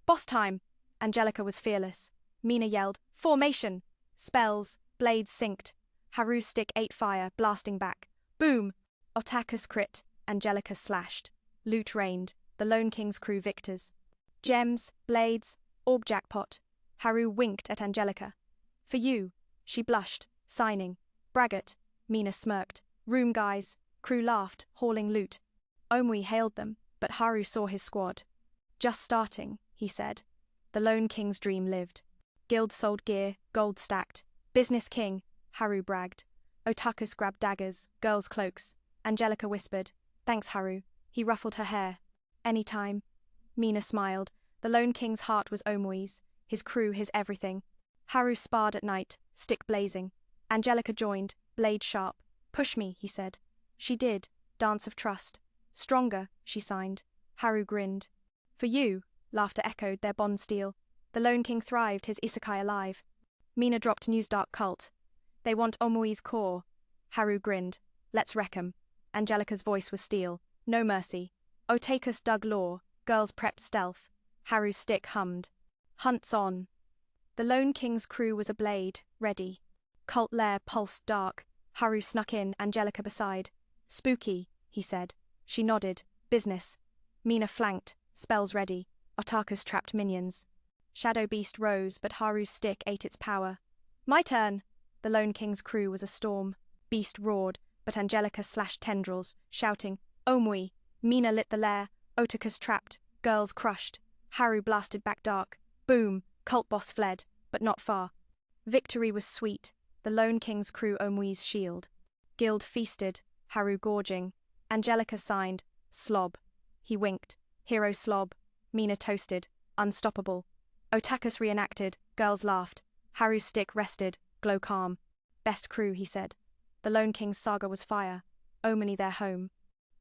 Boss time! Angelica was fearless. Mina yelled, Formation! Spells, blades synced. Haru's stick ate fire, blasting back. Boom! Otacus crit, Angelica slashed. Loot reigned, the Lone King's crew victors. Gems, blades, orb jackpot. Haru winked at Angelica. For you, she blushed, signing. Braggart, Mina smirked. Room guys, crew laughed, hauling loot. Omui hailed them, but Haru saw his squad. Just starting, he said. The Lone King's dream lived. Guild sold gear, gold stacked. Business king, Haru bragged. Otacus grabbed daggers, girls' cloaks. Angelica whispered, Thanks, Haru. He ruffled her hair. Anytime. Mina smiled. The Lone King's heart was Omui's, his crew his everything. Haru sparred at night, stick blazing. Angelica joined, blade sharp. Push me, he said. She did, dance of trust. Stronger, she signed. Haru grinned. For you, laughter echoed their bond steel. The Lone King thrived, his Isekai alive. Mina dropped news dark cult. They want Omui's core. Haru grinned. Let's wreck 'em. Angelica's voice was steel. No mercy. Otakus dug lore. Girls prepped stealth. Haru's stick hummed. Hunts on. The Lone King's crew was a blade, ready. Cult lair pulsed dark. Haru snuck in, Angelica beside. Spooky, he said. She nodded. Business. Mina flanked. Spells ready. Otakus trapped minions. Shadow Beast rose, but Haru's stick ate its power. My turn! The Lone King's crew was a storm. Beast roared, but Angelica slashed tendrils, shouting, Omui! Mina lit the lair. Otakus trapped. Girls crushed. Haru blasted back dark. Boom! Cult boss fled, but not far. Victory was sweet. The Lone King's crew Omui's shield. Guild feasted. Haru gorging. Angelica signed. Slob. He winked. Hero slob. Mina toasted. Unstoppable. Otakus reenacted. Girls laughed. Haru's stick rested. Glow calm. Best crew, he said. The Lone King's saga was fire. Omini their home.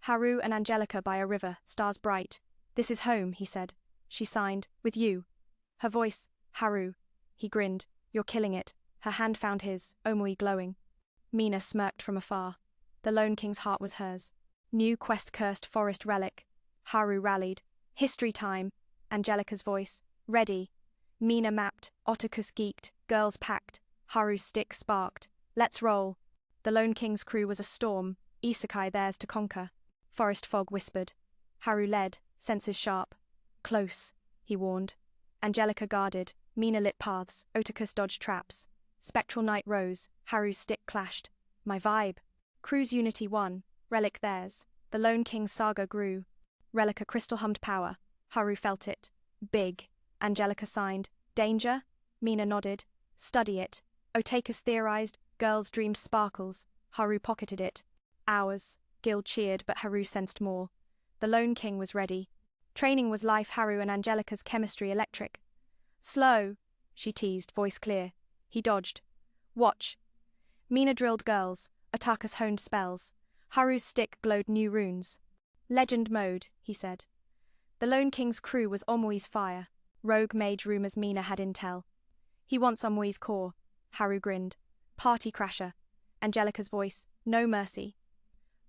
Haru and Angelica by a river, stars bright. This is home, he said. She signed. With you. Her voice. Haru. He grinned. You're killing it. Her hand found his, Omui glowing. Mina smirked from afar. The Lone King's heart was hers. New quest-cursed forest relic. Haru rallied. History time. Angelica's voice. Ready. Mina mapped. Otakus geeked. Girls packed. Haru's stick sparked. Let's roll. The Lone King's crew was a storm. Isekai theirs to conquer. Forest fog whispered. Haru led. Senses sharp. Close, he warned. Angelica guarded. Mina lit paths. Otakus dodged traps. Spectral night rose. Haru's stick clashed. My vibe. Crew's unity won. Relic theirs. The Lone King's saga grew. Relic a crystal hummed power. Haru felt it. Big. Angelica signed. Danger? Mina nodded. Study it. Otakus theorized. Girls dreamed sparkles. Haru pocketed it. Hours. Guild cheered, but Haru sensed more. The Lone King was ready. Training was life. Haru and Angelica's chemistry electric. Slow, she teased, voice clear. He dodged. Watch. Mina drilled girls. Otakus honed spells. Haru's stick glowed new runes. Legend mode, he said. The Lone King's crew was Omui's fire. Rogue mage rumors Mina had intel. He wants Omui's core. Haru grinned. Party crasher. Angelica's voice. No mercy.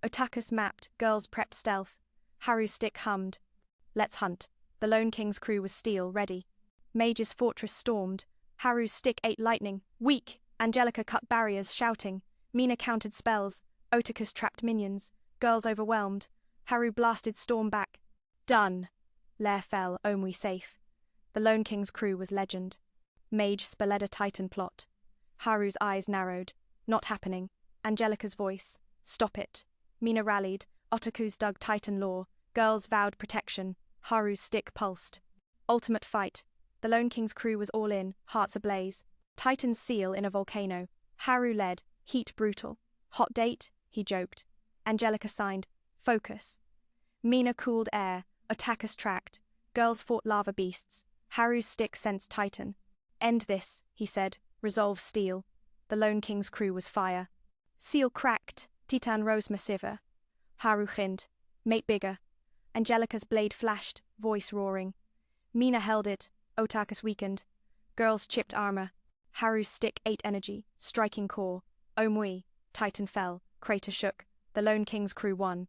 Otakus mapped. Girls prepped stealth. Haru's stick hummed. Let's hunt. The Lone King's crew was steel, ready. Mage's fortress stormed. Haru's stick ate lightning. Weak! Angelica cut barriers, shouting. Mina countered spells. Otakus trapped minions. Girls overwhelmed. Haru blasted storm back. Done. Lair fell, Omui safe. The Lone King's crew was legend. Mage spelled a titan plot. Haru's eyes narrowed. Not happening. Angelica's voice. Stop it. Mina rallied. Otakus dug titan lore. Girls vowed protection. Haru's stick pulsed. Ultimate fight. The Lone King's crew was all in, hearts ablaze. Titan's seal in a volcano. Haru led, heat brutal. Hot date? He joked. Angelica signed. Focus. Mina cooled air. Otakus tracked. Girls fought lava beasts. Haru's stick sensed Titan. End this, he said. Resolve steel. The Lone King's crew was fire. Seal cracked. Titan rose massiver. Haru chinned. Mate bigger. Angelica's blade flashed, voice roaring. Mina held it. Otakus weakened. Girls chipped armor. Haru's stick ate energy, striking core. Omui. Titan fell. Crater shook. The Lone King's crew won.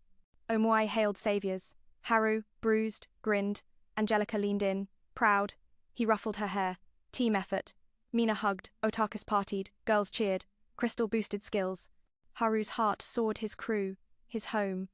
Omui hailed saviors. Haru, bruised, grinned. Angelica leaned in, proud. He ruffled her hair. Team effort. Mina hugged. Otakus partied. Girls cheered. Crystal boosted skills. Haru's heart soared his crew, his home.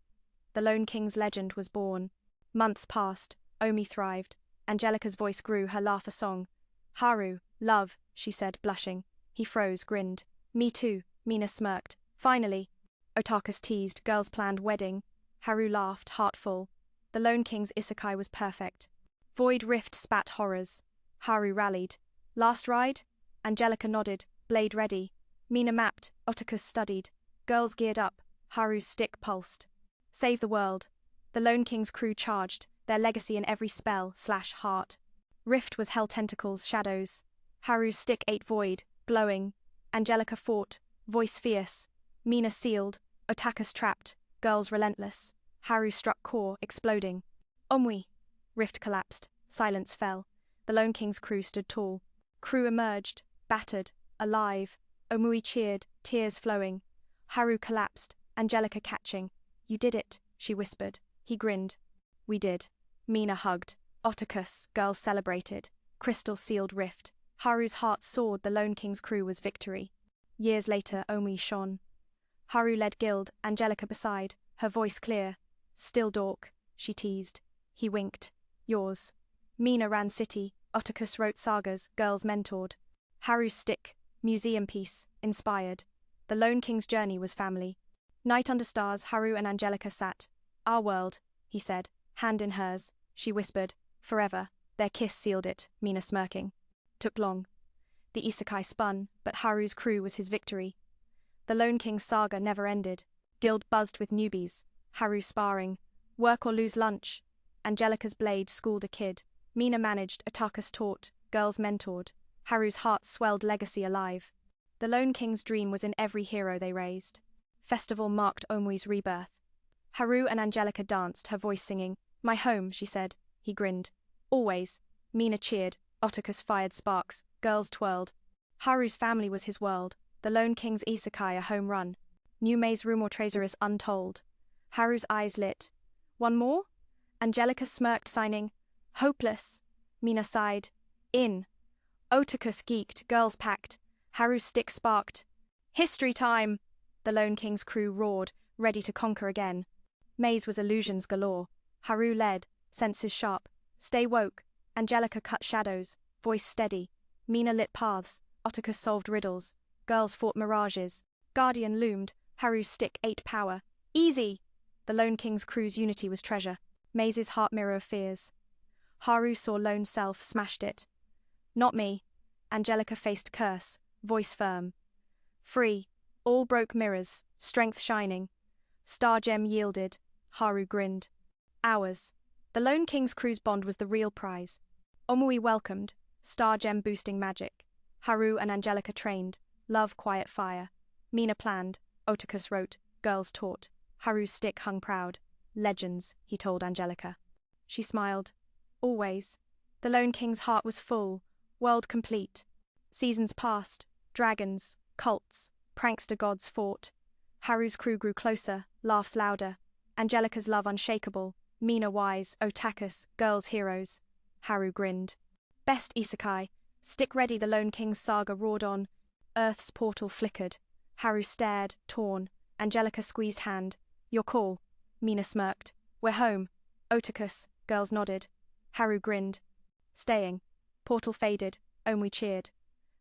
The Lone King's legend was born. Months passed. Omi thrived. Angelica's voice grew, her laugh a song. Haru, love, she said, blushing. He froze, grinned. Me too, Mina smirked. Finally. Otakus teased. Girls planned wedding. Haru laughed, heart full. The Lone King's Isekai was perfect. Void rift spat horrors. Haru rallied. Last ride? Angelica nodded, blade ready. Mina mapped. Otakus studied. Girls geared up. Haru's stick pulsed. Save the world. The Lone King's crew charged, their legacy in every spell/heart. Rift was hell tentacles, shadows. Haru's stick ate void, glowing. Angelica fought, voice fierce. Mina sealed. Otakus trapped. Girls relentless. Haru struck core, exploding. Omui. Rift collapsed. Silence fell. The Lone King's crew stood tall. Crew emerged, battered, alive. Omui cheered, tears flowing. Haru collapsed, Angelica catching. "You did it," she whispered. He grinned. "We did." Mina hugged. Otakus, girls celebrated. Crystal sealed rift. Haru's heart soared. The Lone King's crew was victory. Years later, Omui shone. Haru led guild, Angelica beside, her voice clear. "Still dork," she teased. He winked. "Yours." Mina ran city. Otakus wrote sagas, girls mentored. Haru's stick, museum piece, inspired. The Lone King's journey was family. Night under stars, Haru and Angelica sat. "Our world," he said, hand in hers. She whispered, "Forever." Their kiss sealed it, Mina smirking. Took long. The Isekai spun, but Haru's crew was his victory. The Lone King's saga never ended. Guild buzzed with newbies. Haru sparring. Work or lose lunch. Angelica's blade schooled a kid. Mina managed, Otakus taught, girls mentored. Haru's heart swelled, legacy alive. The Lone King's dream was in every hero they raised. Festival marked Omui's rebirth. Haru and Angelica danced, her voice singing. "My home," she said. He grinned. "Always." Mina cheered. Otakus fired sparks. Girls twirled. Haru's family was his world. The Lone King's Isekai a home run. New May's rumor treasures untold. Haru's eyes lit. "One more?" Angelica smirked, signing. "Hopeless." Mina sighed. "In." Otakus geeked, girls packed. Haru's stick sparked. "History time!" The Lone King's crew roared, ready to conquer again. May's was illusions galore. Haru led, senses sharp. "Stay woke." Angelica cut shadows, voice steady. Mina lit paths. Otakus solved riddles. Girls fought mirages. Guardian loomed. Haru's stick ate power. "Easy!" The Lone King's crew's unity was treasure. Maze's heart mirror of fears. Haru saw lone self, smashed it. "Not me." Angelica faced curse, voice firm. "Free." All broke mirrors, strength shining. Star gem yielded. Haru grinned. Hours. The Lone King's crew's bond was the real prize. Omui welcomed, star gem boosting magic. Haru and Angelica trained, love quiet fire. Mina planned, Otakus wrote, girls taught. Haru's stick hung proud. "Legends," he told Angelica. She smiled. "Always." The Lone King's heart was full, world complete. Seasons passed, dragons, cults, prankster gods fought. Haru's crew grew closer, laughs louder. Angelica's love unshakable. Mina wise, Otakus, girls heroes. Haru grinned. Best Isekai. Stick ready, the Lone King's saga roared on. Earth's portal flickered. Haru stared, torn. Angelica squeezed hand. "Your call." Mina smirked. "We're home." Otakus, girls nodded. Haru grinned. "Staying." Portal faded. Omui cheered.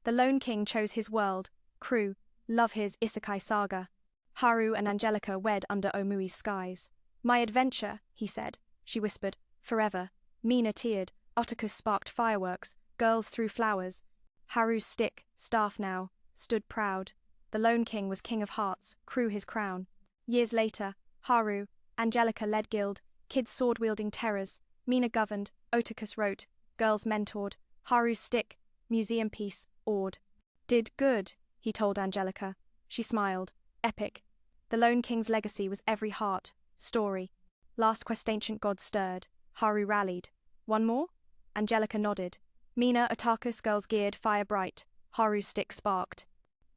The Lone King chose his world. Crew, love his Isekai saga. Haru and Angelica wed under Omui's skies. "My adventure," he said. She whispered, "Forever." Mina teared. Otakus sparked fireworks. Girls threw flowers. Haru's stick, staff now, stood proud. The Lone King was king of hearts, crew his crown. Years later, Haru, Angelica led guild, kids sword-wielding terrors. Mina governed, Otakus wrote, girls mentored. Haru's stick, museum piece, awed. "Did good," he told Angelica. She smiled. Epic. The Lone King's legacy was every heart, story. Last quest ancient gods stirred. Haru rallied. "One more?" Angelica nodded. Mina, Otakus, girls geared, fire bright. Haru's stick sparked.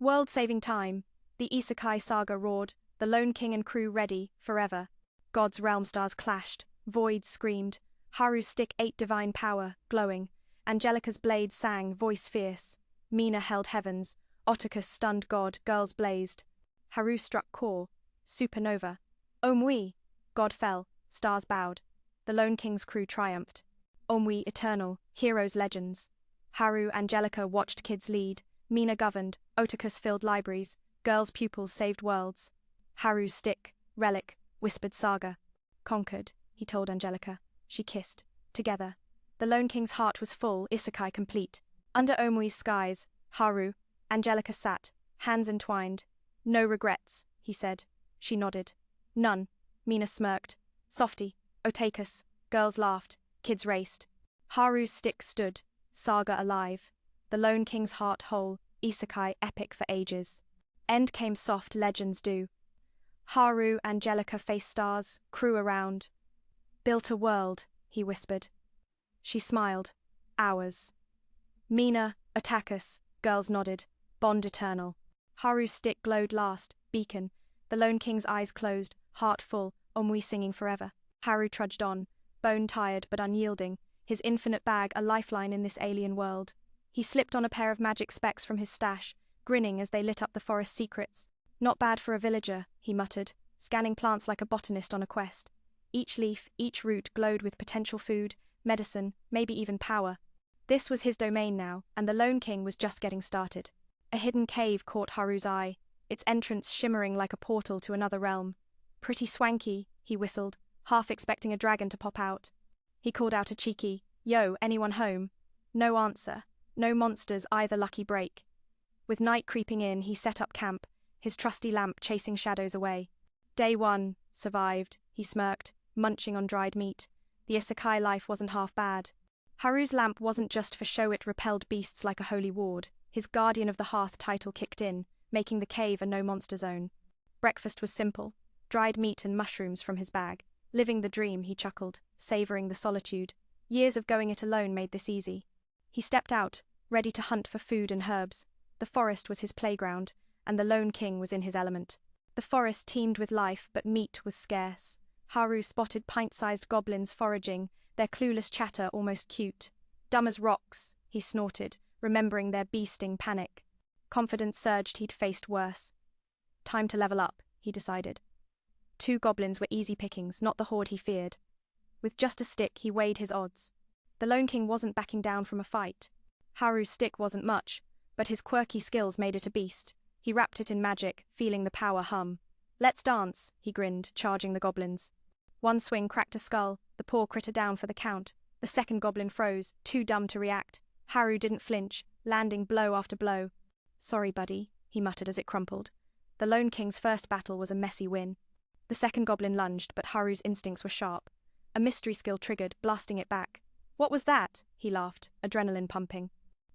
World-saving time. The Isekai saga roared. The Lone King and crew ready, forever. God's realm stars clashed. Voids screamed. Haru's stick ate divine power, glowing. Angelica's blade sang, voice fierce. Mina held heavens. Otakus stunned God, girls blazed. Haru struck core. Supernova. Omui. God fell. Stars bowed. The Lone King's crew triumphed. Omui eternal. Heroes legends. Haru, Angelica watched kids lead. Mina governed. Otakus filled libraries. Girls' pupils saved worlds. Haru's stick. Relic. Whispered saga. Conquered, he told Angelica. She kissed. Together. The Lone King's heart was full, Isekai complete. Under Omui's skies, Haru, Angelica sat, hands entwined. "No regrets," he said. She nodded. "None." Mina smirked. "Softy." Otakus. Girls laughed. Kids raced. Haru's stick stood, saga alive. The Lone King's heart whole, Isekai epic for ages. End came soft, legends do. Haru, Angelica faced stars, crew around. "Built a world," he whispered. She smiled. Hours. Mina, attack us. Girls nodded. Bond eternal. Haru's stick glowed last, beacon. The Lone King's eyes closed, heart full, Omui singing forever. Haru trudged on, bone-tired but unyielding, his infinite bag a lifeline in this alien world. He slipped on a pair of magic specs from his stash, grinning as they lit up the forest's secrets. Not bad for a villager, he muttered, scanning plants like a botanist on a quest. Each leaf, each root glowed with potential food, medicine, maybe even power. This was his domain now, and the Lone King was just getting started. A hidden cave caught Haru's eye, its entrance shimmering like a portal to another realm. Pretty swanky, he whistled, half expecting a dragon to pop out. He called out a cheeky, "Yo, anyone home?" No answer. No monsters either. Lucky break. With night creeping in, he set up camp, his trusty lamp chasing shadows away. Day 1, survived, he smirked, munching on dried meat. The Isekai life wasn't half bad. Haru's lamp wasn't just for show, it repelled beasts like a holy ward. His Guardian of the Hearth title kicked in, making the cave a no-monster zone. Breakfast was simple, dried meat and mushrooms from his bag. Living the dream, he chuckled, savoring the solitude. Years of going it alone made this easy. He stepped out, ready to hunt for food and herbs. The forest was his playground, and the Lone King was in his element. The forest teemed with life, but meat was scarce. Haru spotted pint-sized goblins foraging, their clueless chatter almost cute. Dumb as rocks, he snorted, remembering their bee-sting panic. Confidence surged. He'd faced worse. Time to level up, he decided. 2 goblins were easy pickings, not the horde he feared. With just a stick, he weighed his odds. The Lone King wasn't backing down from a fight. Haru's stick wasn't much, but his quirky skills made it a beast. He wrapped it in magic, feeling the power hum. "Let's dance," he grinned, charging the goblins. One swing cracked a skull, the poor critter down for the count. The second goblin froze, too dumb to react. Haru didn't flinch, landing blow after blow. "Sorry, buddy," he muttered as it crumpled. The Lone King's first battle was a messy win. The second goblin lunged, but Haru's instincts were sharp. A mystery skill triggered, blasting it back. "What was that?" he laughed, adrenaline pumping.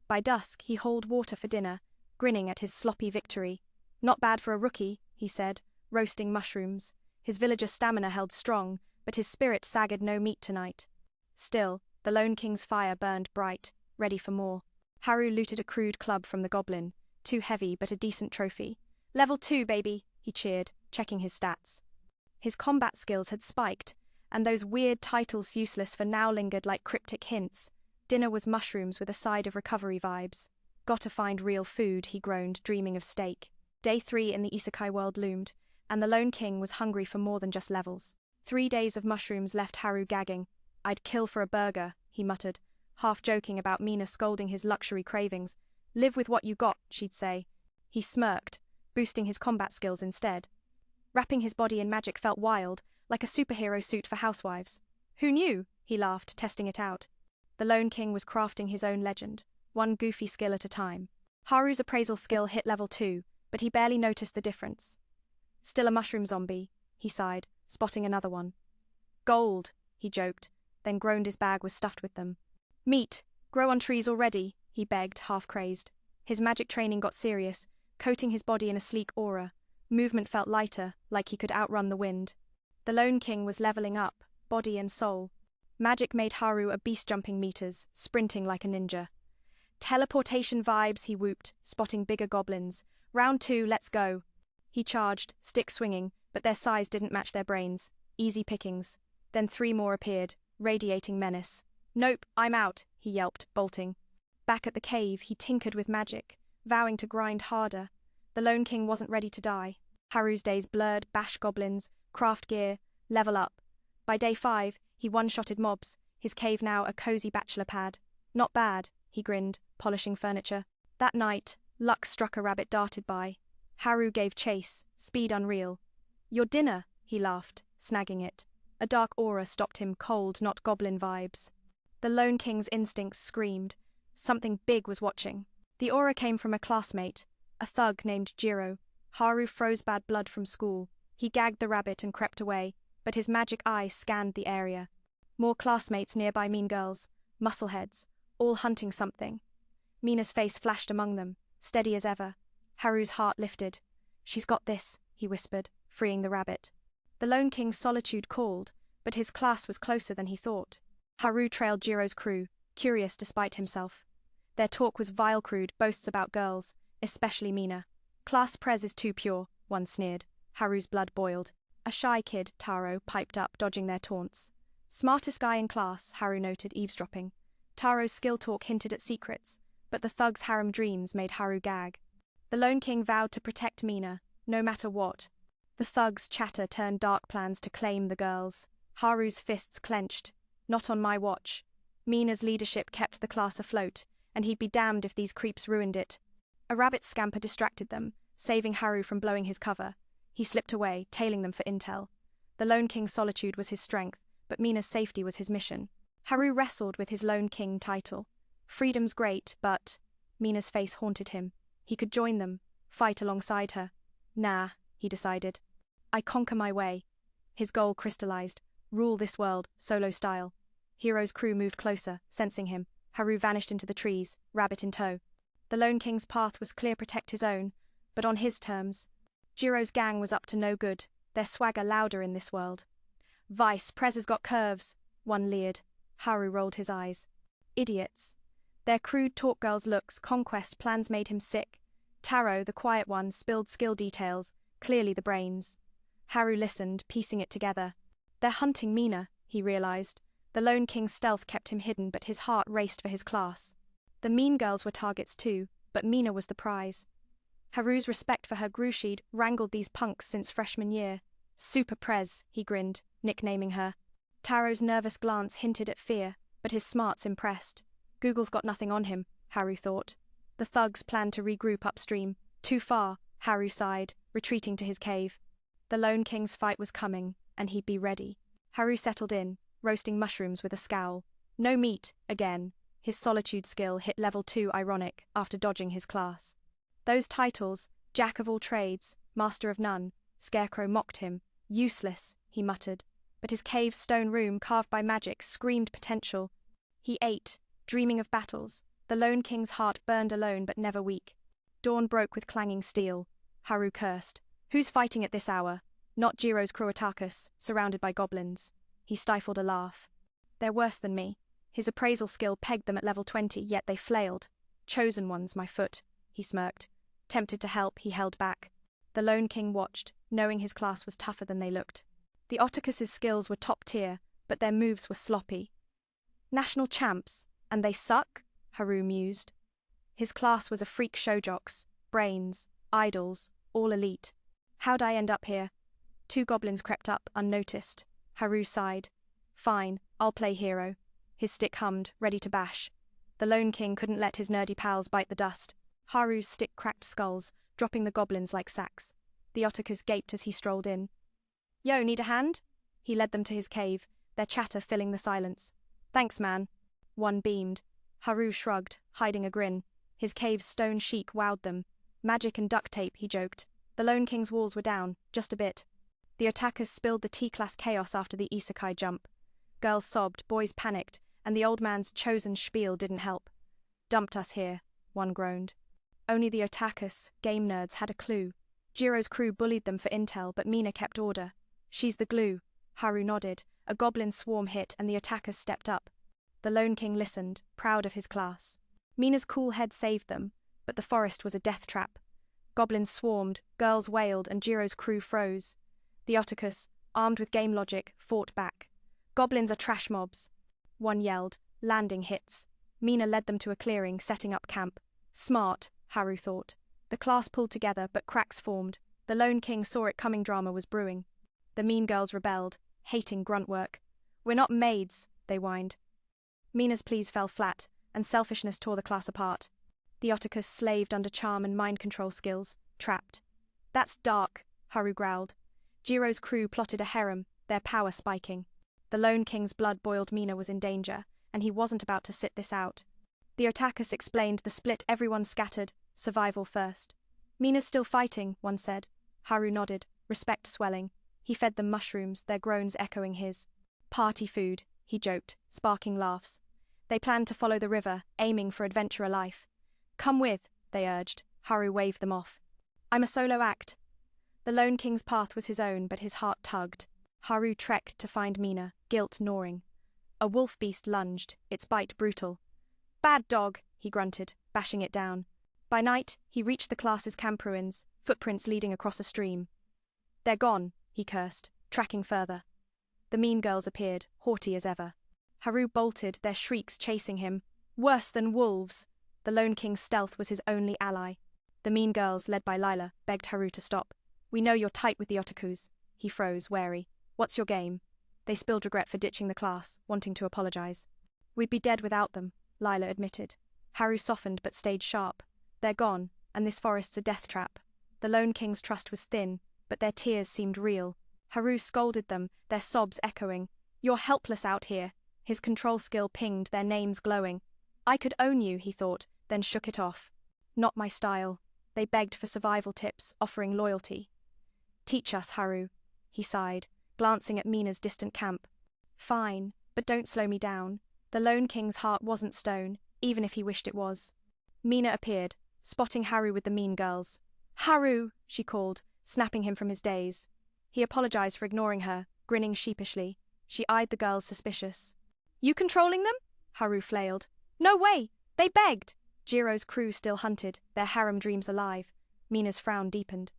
By dusk, he hauled water for dinner, grinning at his sloppy victory. "Not bad for a rookie," he said, roasting mushrooms. His villager stamina held strong, but his spirit sagged. No meat tonight. Still, the Lone King's fire burned bright, ready for more. Haru looted a crude club from the goblin, too heavy but a decent trophy. "Level 2, baby," he cheered, checking his stats. His combat skills had spiked, and those weird titles useless for now lingered like cryptic hints. Dinner was mushrooms with a side of recovery vibes. "Gotta find real food," he groaned, dreaming of steak. Day 3 in the Isekai world loomed, and the Lone King was hungry for more than just levels. 3 days of mushrooms left Haru gagging. "I'd kill for a burger," he muttered, half joking about Mina scolding his luxury cravings. "Live with what you got," she'd say. He smirked, boosting his combat skills instead. Wrapping his body in magic felt wild, like a superhero suit for housewives. "Who knew?" he laughed, testing it out. The Lone King was crafting his own legend, one goofy skill at a time. Haru's appraisal skill hit level 2, but he barely noticed the difference. "Still a mushroom zombie," he sighed, spotting another one. "Gold," he joked, then groaned his bag was stuffed with them. "Meat, grow on trees already," he begged, half-crazed. His magic training got serious, coating his body in a sleek aura. Movement felt lighter, like he could outrun the wind. The Lone King was leveling up, body and soul. Magic made Haru a beast, jumping meters, sprinting like a ninja. "Teleportation vibes," he whooped, spotting bigger goblins. "Round 2, let's go." He charged, stick swinging, but their size didn't match their brains. Easy pickings. Then 3 more appeared, radiating menace. "Nope, I'm out," he yelped, bolting. Back at the cave, he tinkered with magic, vowing to grind harder. The Lone King wasn't ready to die. Haru's days blurred, bash goblins, craft gear, level up. By day 5, he one-shotted mobs, his cave now a cozy bachelor pad. "Not bad," he grinned, polishing furniture. That night, luck struck. A rabbit darted by. Haru gave chase, speed unreal. "Your dinner," he laughed, snagging it. A dark aura stopped him, cold, not goblin vibes. The Lone King's instincts screamed. Something big was watching. The aura came from a classmate, a thug named Jiro. Haru froze bad blood from school. He gagged the rabbit and crept away, but his magic eye scanned the area. More classmates nearby, mean girls, muscleheads, all hunting something. Mina's face flashed among them, steady as ever. Haru's heart lifted. "She's got this," he whispered, freeing the rabbit. The Lone King's solitude called, but his class was closer than he thought. Haru trailed Jiro's crew, curious despite himself. Their talk was vile, crude boasts about girls, especially Mina. Class Prez is too pure, one sneered. Haru's blood boiled. A shy kid, Taro, piped up, dodging their taunts. Smartest guy in class, Haru noted, eavesdropping. Taro's skill talk hinted at secrets, but the thug's harem dreams made Haru gag. The Lone King vowed to protect Mina, no matter what. The thug's chatter turned dark plans to claim the girls. Haru's fists clenched. Not on my watch. Mina's leadership kept the class afloat, and he'd be damned if these creeps ruined it. A rabbit scamper distracted them, saving Haru from blowing his cover. He slipped away, tailing them for intel. The Lone King's solitude was his strength, but Mina's safety was his mission. Haru wrestled with his Lone King title. Freedom's great, but... Mina's face haunted him. He could join them, fight alongside her. Nah, he decided. I conquer my way. His goal crystallized. Rule this world, solo style. Hiro's crew moved closer, sensing him. Haru vanished into the trees, rabbit in tow. The Lone King's path was clear, protect his own, but on his terms. Jiro's gang was up to no good, their swagger louder in this world. Vice, Prez has got curves, one leered. Haru rolled his eyes. Idiots. Their crude talk girls' looks, conquest plans made him sick. Taro, the quiet one, spilled skill details, clearly the brains. Haru listened, piecing it together. They're hunting Mina, he realized. The Lone King's stealth kept him hidden, but his heart raced for his class. The mean girls were targets too, but Mina was the prize. Haru's respect for her grew. She'd wrangled these punks since freshman year. Super Prez, he grinned, nicknaming her. Taro's nervous glance hinted at fear, but his smarts impressed. Google's got nothing on him, Haru thought. The thugs planned to regroup upstream. Too far, Haru sighed, retreating to his cave. The Lone King's fight was coming, and he'd be ready. Haru settled in, roasting mushrooms with a scowl. No meat, again. His solitude skill hit level 2 ironic after dodging his class. Those titles, Jack of all trades, Master of none, Scarecrow mocked him. Useless, he muttered. But his cave's stone room, carved by magic, screamed potential. He ate, dreaming of battles. The Lone King's heart burned alone but never weak. Dawn broke with clanging steel. Haru cursed. Who's fighting at this hour? Not Jiro's Croatakus, surrounded by goblins. He stifled a laugh. They're worse than me. His appraisal skill pegged them at level 20, yet they flailed. Chosen ones, my foot, he smirked. Tempted to help, he held back. The Lone King watched, knowing his class was tougher than they looked. The Otakus's skills were top tier, but their moves were sloppy. National champs, and they suck? Haru mused. His class was a freak show jocks, brains, idols, all elite. How'd I end up here? 2 goblins crept up, unnoticed. Haru sighed. Fine, I'll play hero. His stick hummed, ready to bash. The Lone King couldn't let his nerdy pals bite the dust. Haru's stick cracked skulls, dropping the goblins like sacks. The Otakus gaped as he strolled in. Yo, need a hand? He led them to his cave, their chatter filling the silence. Thanks, man. One beamed. Haru shrugged, hiding a grin. His cave's stone chic wowed them. Magic and duct tape, he joked. The Lone King's walls were down, just a bit. The attackers spilled the T-class chaos after the Isekai jump. Girls sobbed, boys panicked, and the old man's chosen spiel didn't help. Dumped us here, one groaned. Only the attackers, game nerds, had a clue. Jiro's crew bullied them for intel, but Mina kept order. She's the glue. Haru nodded. A goblin swarm hit, and the attackers stepped up. The Lone King listened, proud of his class. Mina's cool head saved them, but the forest was a death trap. Goblins swarmed, girls wailed, and Jiro's crew froze. The Otakus, armed with game logic, fought back. Goblins are trash mobs. One yelled, landing hits. Mina led them to a clearing, setting up camp. Smart, Haru thought. The class pulled together, but cracks formed. The Lone King saw it coming. Drama was brewing. The mean girls rebelled, hating grunt work. We're not maids, they whined. Mina's pleas fell flat, and selfishness tore the class apart. The Otakus slaved under charm and mind control skills, trapped. That's dark, Haru growled. Jiro's crew plotted a harem, their power spiking. The Lone King's blood boiled. Mina was in danger, and he wasn't about to sit this out. The Otakus explained the split. Everyone scattered, survival first. Mina's still fighting, one said. Haru nodded, respect swelling. He fed them mushrooms, their groans echoing his. Party food, he joked, sparking laughs. They planned to follow the river, aiming for adventurer life. Come with, they urged. Haru waved them off. I'm a solo act. The Lone King's path was his own, but his heart tugged. Haru trekked to find Mina, guilt gnawing. A wolf beast lunged, its bite brutal. Bad dog, he grunted, bashing it down. By night, he reached the class's camp ruins, footprints leading across a stream. They're gone, he cursed, tracking further. The mean girls appeared, haughty as ever. Haru bolted, their shrieks chasing him. Worse than wolves. The Lone King's stealth was his only ally. The mean girls, led by Lila, begged Haru to stop. We know you're tight with the otakus. He froze, wary. What's your game? They spilled regret for ditching the class, wanting to apologize. We'd be dead without them, Lila admitted. Haru softened but stayed sharp. They're gone, and this forest's a death trap. The Lone King's trust was thin, but their tears seemed real. Haru scolded them, their sobs echoing. You're helpless out here. His control skill pinged, their names glowing. I could own you, he thought, then shook it off. Not my style. They begged for survival tips, offering loyalty. Teach us, Haru, he sighed, glancing at Mina's distant camp. Fine, but don't slow me down. The Lone King's heart wasn't stone, even if he wished it was. Mina appeared, spotting Haru with the mean girls. Haru, she called, snapping him from his daze. He apologized for ignoring her, grinning sheepishly. She eyed the girls suspicious. You controlling them? Haru flailed. No way! They begged! Jiro's crew still hunted, their harem dreams alive. Mina's frown deepened.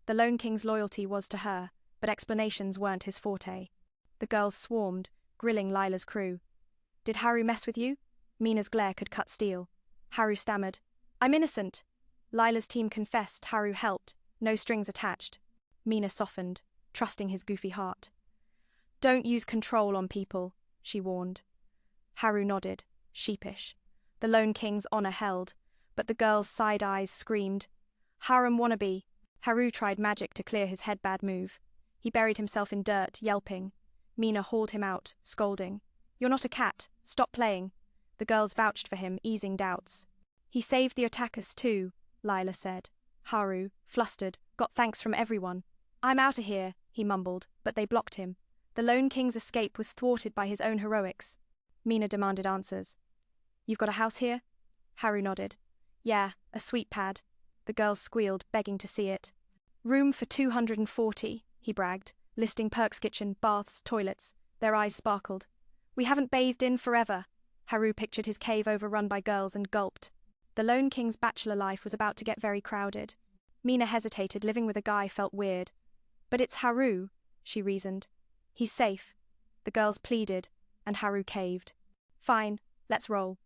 The Lone King's loyalty was to her, but explanations weren't his forte. The girls swarmed, grilling Lila's crew. Did Haru mess with you? Mina's glare could cut steel. Haru stammered. I'm innocent. Lila's team confessed, Haru helped, no strings attached. Mina softened, trusting his goofy heart. Don't use control on people, she warned. Haru nodded, sheepish. The Lone King's honor held, but the girls' side eyes screamed. Harem wannabe. Haru tried magic to clear his head bad move. He buried himself in dirt, yelping. Mina hauled him out, scolding. You're not a cat, stop playing. The girls vouched for him, easing doubts. He saved the attackers too, Lila said. Haru, flustered, got thanks from everyone. I'm outta here, he mumbled, but they blocked him. The Lone King's escape was thwarted by his own heroics. Mina demanded answers. You've got a house here? Haru nodded. Yeah, a sweet pad. The girls squealed, begging to see it. Room for 240, he bragged, listing perks kitchen, baths, toilets. Their eyes sparkled. We haven't bathed in forever. Haru pictured his cave overrun by girls and gulped. The Lone King's bachelor life was about to get very crowded. Mina hesitated, living with a guy felt weird. But it's Haru, she reasoned. He's safe. The girls pleaded, and Haru caved. Fine, let's roll.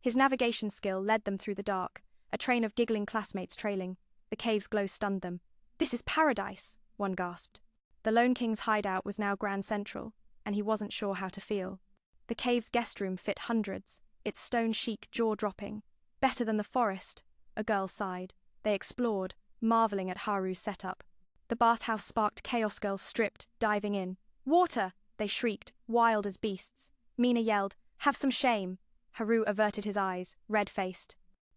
His navigation skill led them through the dark, a train of giggling classmates trailing. The cave's glow stunned them. This is paradise, one gasped. The Lone King's hideout was now Grand Central, and he wasn't sure how to feel. The cave's guest room fit hundreds, its stone chic jaw-dropping. Better than the forest, a girl sighed. They explored, marveling at Haru's setup. The bathhouse sparked chaos girls stripped, diving in. Water! They shrieked, wild as beasts. Mina yelled, have some shame. Haru averted his eyes, red-faced.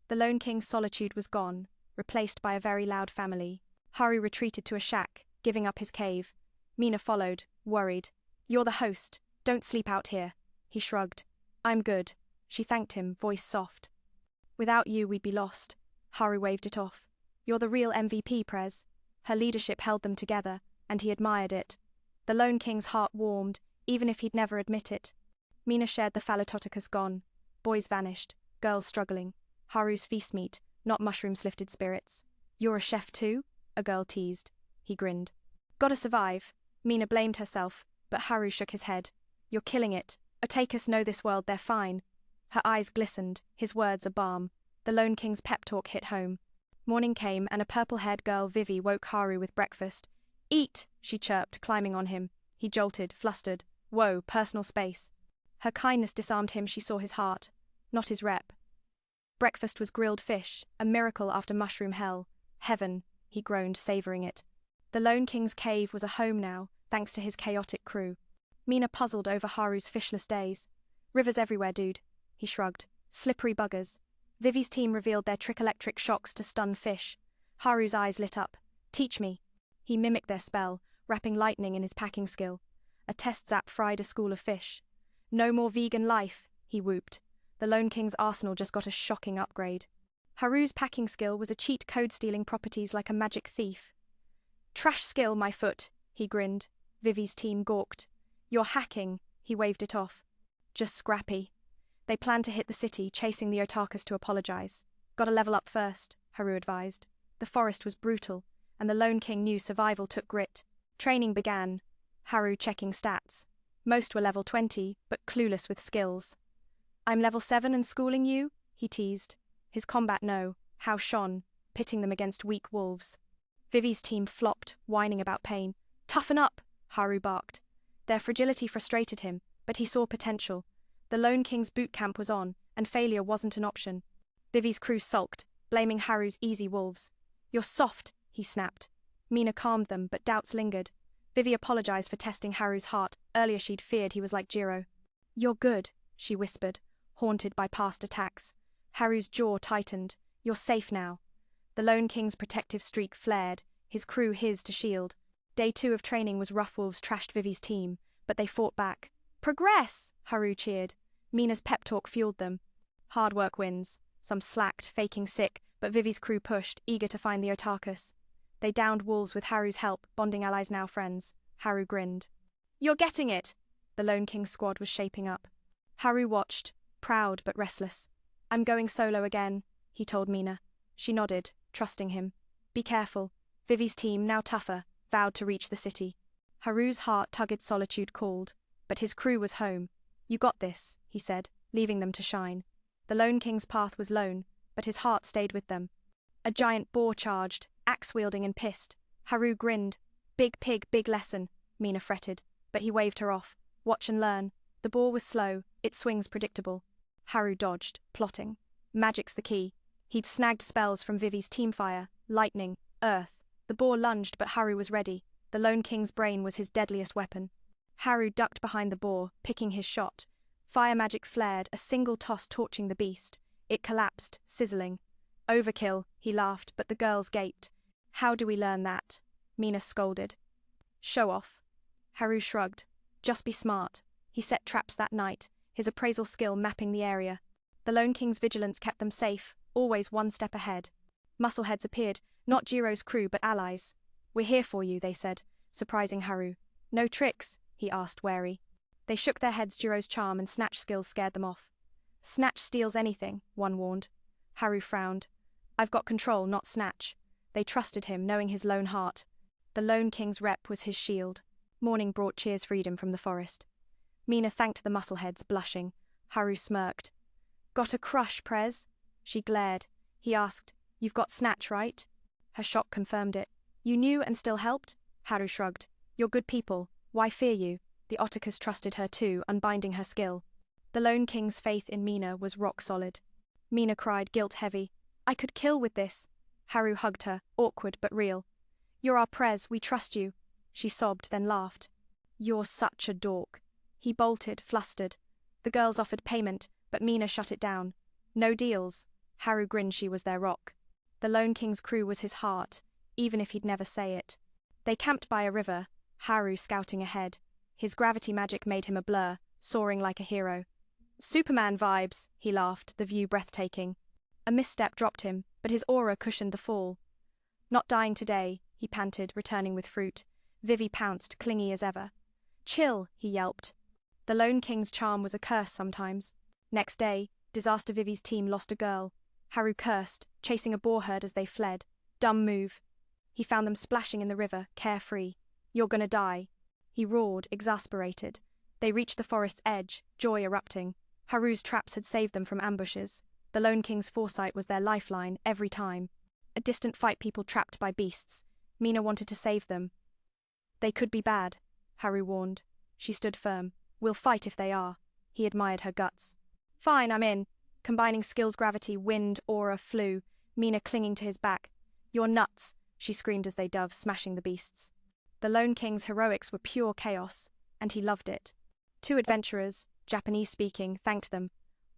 The Lone King's solitude was gone, replaced by a very loud family. Haru retreated to a shack, giving up his cave. Mina followed, worried. You're the host. Don't sleep out here. He shrugged. I'm good. She thanked him, voice soft. Without you, we'd be lost. Haru waved it off. You're the real MVP, Prez. Her leadership held them together, and he admired it. The Lone King's heart warmed, even if he'd never admit it. Mina shared the phallatoticus gone. Boys vanished, girls struggling. Haru's feast meat, not mushrooms-lifted spirits. You're a chef too? A girl teased. He grinned. Gotta survive. Mina blamed herself, but Haru shook his head. You're killing it. Otakus know this world, they're fine. Her eyes glistened, his words a balm. The Lone King's pep talk hit home. Morning came, and a purple-haired girl, Vivi, woke Haru with breakfast. Eat, she chirped, climbing on him. He jolted, flustered. Whoa, personal space. Her kindness disarmed him, she saw his heart, not his rep. Breakfast was grilled fish, a miracle after mushroom hell. Heaven, he groaned, savoring it. The Lone King's cave was a home now, thanks to his chaotic crew. Mina puzzled over Haru's fishless days. Rivers everywhere, dude. He shrugged. Slippery buggers. Vivi's team revealed their trick-electric shocks to stun fish. Haru's eyes lit up. Teach me. He mimicked their spell, wrapping lightning in his packing skill. A test zap fried a school of fish. No more vegan life, he whooped. The Lone King's arsenal just got a shocking upgrade. Haru's packing skill was a cheat code stealing properties like a magic thief. Trash skill, my foot, he grinned. Vivi's team gawked. You're hacking, he waved it off. Just scrappy. They planned to hit the city, chasing the otakus to apologize. Gotta level up first, Haru advised. The forest was brutal, and the Lone King knew survival took grit. Training began, Haru checking stats. Most were level 20, but clueless with skills. I'm level 7 and schooling you? He teased. His combat how shone, pitting them against weak wolves. Vivi's team flopped, whining about pain. Toughen up, Haru barked. Their fragility frustrated him, but he saw potential. The Lone King's boot camp was on, and failure wasn't an option. Vivi's crew sulked, blaming Haru's easy wolves. You're soft, he snapped. Mina calmed them, but doubts lingered. Vivi apologized for testing Haru's heart. Earlier she'd feared he was like Jiro. You're good, she whispered, haunted by past attacks. Haru's jaw tightened. You're safe now. The Lone King's protective streak flared, his crew his to shield. Day 2 of training was rough. Wolves trashed Vivi's team, but they fought back. Progress, Haru cheered. Mina's pep talk fueled them. Hard work wins. Some slacked, faking sick, but Vivi's crew pushed, eager to find the otakus. They downed wolves with Haru's help, bonding allies now friends. Haru grinned. You're getting it! The Lone King's squad was shaping up. Haru watched, proud but restless. I'm going solo again, he told Mina. She nodded, trusting him. Be careful. Vivi's team, now tougher, vowed to reach the city. Haru's heart-tugged solitude called, but his crew was home. You got this, he said, leaving them to shine. The Lone King's path was lone, but his heart stayed with them. A giant boar charged, axe-wielding and pissed. Haru grinned. Big pig, big lesson, Mina fretted, but he waved her off. Watch and learn. The boar was slow, its swings predictable. Haru dodged, plotting. Magic's the key. He'd snagged spells from Vivi's teamfire, lightning, earth. The boar lunged, but Haru was ready. The Lone King's brain was his deadliest weapon. Haru ducked behind the boar, picking his shot. Fire magic flared, a single toss torching the beast. It collapsed, sizzling. Overkill, he laughed, but the girls gaped. How do we learn that? Mina scolded. Show off. Haru shrugged. Just be smart. He set traps that night, his appraisal skill mapping the area. The Lone King's vigilance kept them safe, always one step ahead. Muscleheads appeared, not Jiro's crew but allies. We're here for you, they said, surprising Haru. No tricks, he asked, wary. They shook their heads. Jiro's charm and snatch skills scared them off. Snatch steals anything, one warned. Haru frowned. I've got control, not snatch. They trusted him, knowing his lone heart. The Lone King's rep was his shield. Morning brought cheers freedom from the forest. Mina thanked the muscleheads, blushing. Haru smirked. Got a crush, Prez? She glared. He asked, You've got snatch, right? Her shock confirmed it. You knew and still helped? Haru shrugged. You're good people. Why fear you? The otakus trusted her too, unbinding her skill. The Lone King's faith in Mina was rock solid. Mina cried, guilt heavy. I could kill with this. Haru hugged her, awkward but real. You're our Prez, we trust you. She sobbed, then laughed. You're such a dork. He bolted, flustered. The girls offered payment, but Mina shut it down. No deals. Haru grinned. She was their rock. The Lone King's crew was his heart, even if he'd never say it. They camped by a river, Haru scouting ahead. His gravity magic made him a blur, soaring like a hero. Superman vibes, he laughed, the view breathtaking. A misstep dropped him, but his aura cushioned the fall. Not dying today, he panted, returning with fruit. Vivi pounced, clingy as ever. Chill, he yelped. The Lone King's charm was a curse sometimes. Next day, Disaster Vivi's team lost a girl. Haru cursed, chasing a boar herd as they fled. Dumb move. He found them splashing in the river, carefree. You're gonna die. He roared, exasperated. They reached the forest's edge, joy erupting. Haru's traps had saved them from ambushes. The Lone King's foresight was their lifeline, every time. A distant fight, people trapped by beasts. Mina wanted to save them. They could be bad, Haru warned. She stood firm. We'll fight if they are. He admired her guts. Fine, I'm in. Combining skills, gravity, wind, aura, flew. Mina clinging to his back. You're nuts, she screamed as they dove, smashing the beasts. The Lone King's heroics were pure chaos, and he loved it. 2 adventurers, Japanese-speaking, thanked them.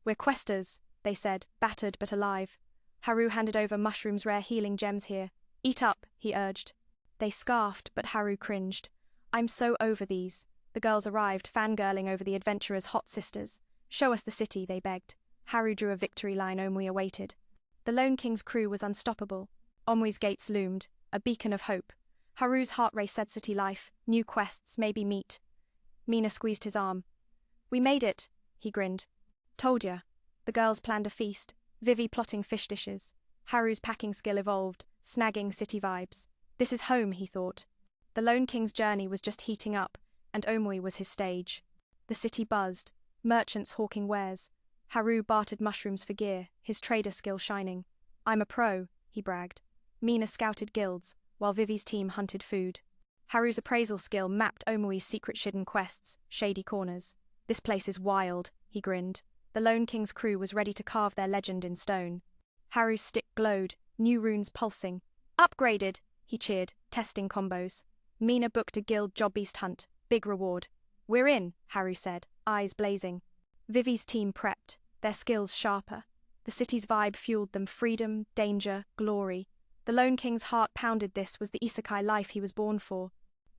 We're questers, they said, battered but alive. Haru handed over mushrooms, rare healing gems here. Eat up, he urged. They scarfed, but Haru cringed. I'm so over these. The girls arrived, fangirling over the adventurers' hot sisters. Show us the city, they begged. Haru drew a victory line Omui awaited. The Lone King's crew was unstoppable. Omui's gates loomed, a beacon of hope. Haru's heart race said city life, new quests, maybe meet. Mina squeezed his arm. We made it, he grinned. Told ya. The girls planned a feast, Vivi plotting fish dishes. Haru's packing skill evolved, snagging city vibes. This is home, he thought. The Lone King's journey was just heating up, and Omui was his stage. The city buzzed, merchants hawking wares. Haru bartered mushrooms for gear, his trader skill shining. I'm a pro, he bragged. Mina scouted guilds, while Vivi's team hunted food. Haru's appraisal skill mapped Omui's secret hidden quests, shady corners. This place is wild, he grinned. The Lone King's crew was ready to carve their legend in stone. Haru's stick glowed, new runes pulsing. Upgraded, he cheered, testing combos. Mina booked a guild job beast hunt, big reward. We're in, Haru said, eyes blazing. Vivi's team prepped, their skills sharper. The city's vibe fueled them freedom, danger, glory. The Lone King's heart pounded. This was the Isekai life he was born for.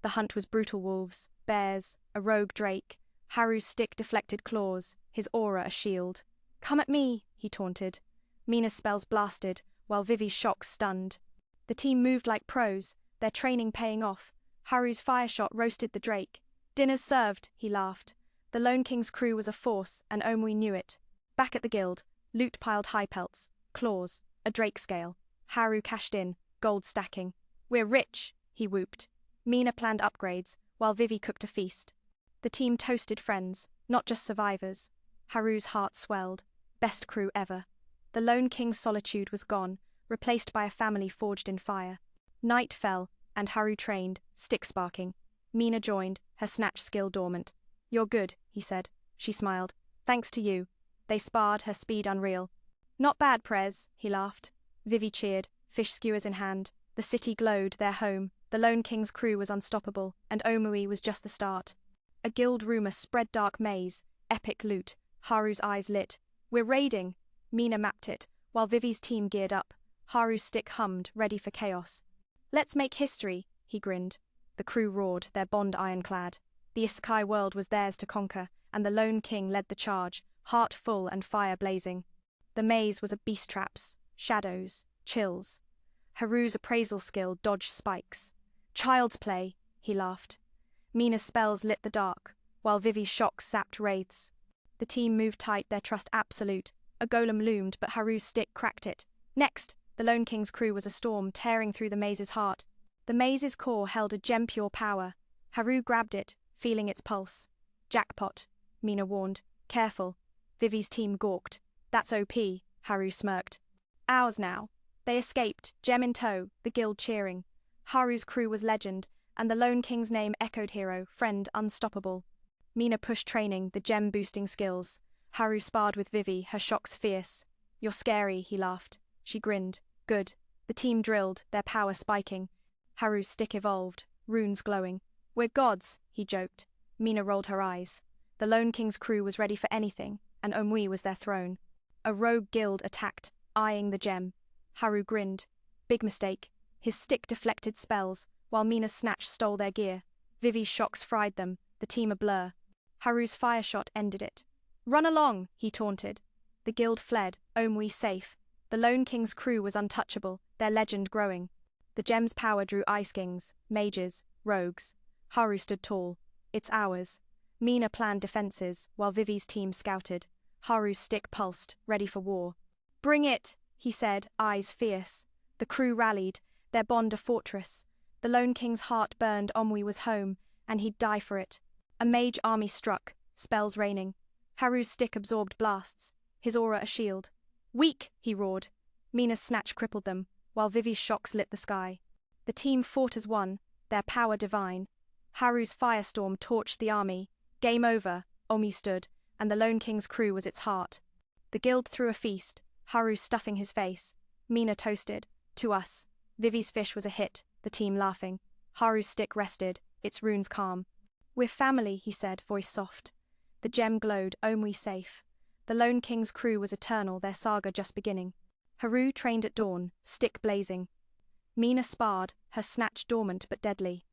The hunt was brutal wolves, bears, a rogue drake. Haru's stick deflected claws, his aura a shield. Come at me, he taunted. Mina's spells blasted, while Vivi's shocks stunned. The team moved like pros, their training paying off. Haru's fire shot roasted the drake. Dinner's served, he laughed. The Lone King's crew was a force, and Omui knew it. Back at the guild, loot piled high pelts, claws, a drake scale. Haru cashed in, gold stacking. We're rich, he whooped. Mina planned upgrades, while Vivi cooked a feast. The team toasted friends, not just survivors. Haru's heart swelled. Best crew ever. The Lone King's solitude was gone, replaced by a family forged in fire. Night fell, and Haru trained, stick sparking. Mina joined, her snatch skill dormant. You're good, he said. She smiled. Thanks to you. They sparred, her speed unreal. Not bad, Prez, he laughed. Vivi cheered, fish skewers in hand. The city glowed, their home. The Lone King's crew was unstoppable, and Omui was just the start. A guild rumor spread dark maze, epic loot. Haru's eyes lit. We're raiding. Mina mapped it, while Vivi's team geared up. Haru's stick hummed, ready for chaos. Let's make history, he grinned. The crew roared, their bond ironclad. The Isekai world was theirs to conquer, and the Lone King led the charge, heart full and fire blazing. The maze was a beast traps, shadows, chills. Haru's appraisal skill dodged spikes. Child's play, he laughed. Mina's spells lit the dark, while Vivi's shocks sapped wraiths. The team moved tight, their trust absolute. A golem loomed, but Haru's stick cracked it. Next, the Lone King's crew was a storm, tearing through the maze's heart. The maze's core held a gem-pure power. Haru grabbed it, feeling its pulse. Jackpot, Mina warned. Careful. Vivi's team gawked. That's OP, Haru smirked. Ours now. They escaped, gem in tow, the guild cheering. Haru's crew was legend, and the Lone King's name echoed hero, friend, unstoppable. Mina pushed training, the gem-boosting skills. Haru sparred with Vivi, her shocks fierce. You're scary, he laughed. She grinned. Good. The team drilled, their power spiking. Haru's stick evolved, runes glowing. We're gods, he joked. Mina rolled her eyes. The Lone King's crew was ready for anything, and Omui was their throne. A rogue guild attacked, eyeing the gem. Haru grinned. Big mistake. His stick deflected spells, while Mina's snatch stole their gear. Vivi's shocks fried them, the team a blur. Haru's fire shot ended it. Run along, he taunted. The guild fled, Omui safe. The Lone King's crew was untouchable, their legend growing. The gem's power drew ice kings, mages, rogues. Haru stood tall. It's ours. Mina planned defenses, while Vivi's team scouted. Haru's stick pulsed, ready for war. Bring it, he said, eyes fierce. The crew rallied, their bond a fortress. The Lone King's heart burned. Omui was home, and he'd die for it. A mage army struck, spells raining. Haru's stick absorbed blasts, his aura a shield. Weak, he roared. Mina's snatch crippled them, while Vivi's shocks lit the sky. The team fought as one, their power divine. Haru's firestorm torched the army. Game over, Omi stood, and the Lone King's crew was its heart. The guild threw a feast, Haru stuffing his face. Mina toasted. To us. Vivi's fish was a hit, the team laughing. Haru's stick rested, its runes calm. We're family, he said, voice soft. The gem glowed, Omui safe. The Lone King's crew was eternal, their saga just beginning. Haru trained at dawn, stick blazing. Mina sparred, her snatch dormant but deadly.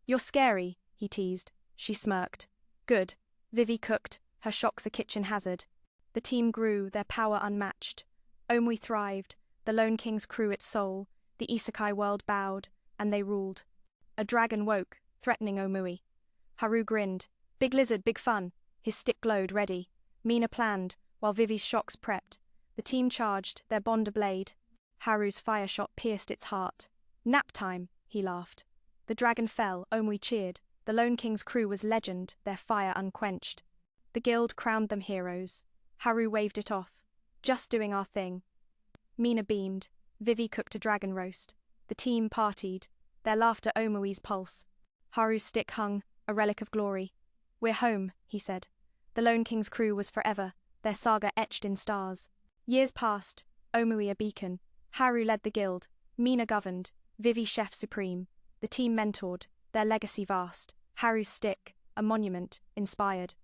You're scary, he teased. She smirked. Good. Vivi cooked, her shocks a kitchen hazard. The team grew, their power unmatched. Omui thrived, the Lone King's crew its soul. The Isekai world bowed, and they ruled. A dragon woke, threatening Omui. Haru grinned. Big lizard, big fun. His stick glowed, ready. Mina planned, while Vivi's shocks prepped. The team charged, their bond ablaze. Haru's fire shot pierced its heart. Nap time, he laughed. The dragon fell, Omui cheered. The Lone King's crew was legend, their fire unquenched. The guild crowned them heroes. Haru waved it off. Just doing our thing. Mina beamed. Vivi cooked a dragon roast. The team partied, their laughter Omui's pulse. Haru's stick hung, a relic of glory. We're home, he said. The Lone King's crew was forever, their saga etched in stars. Years passed, Omui a beacon. Haru led the guild, Mina governed, Vivi chef supreme. The team mentored, their legacy vast. Haru's stick, a monument, inspired.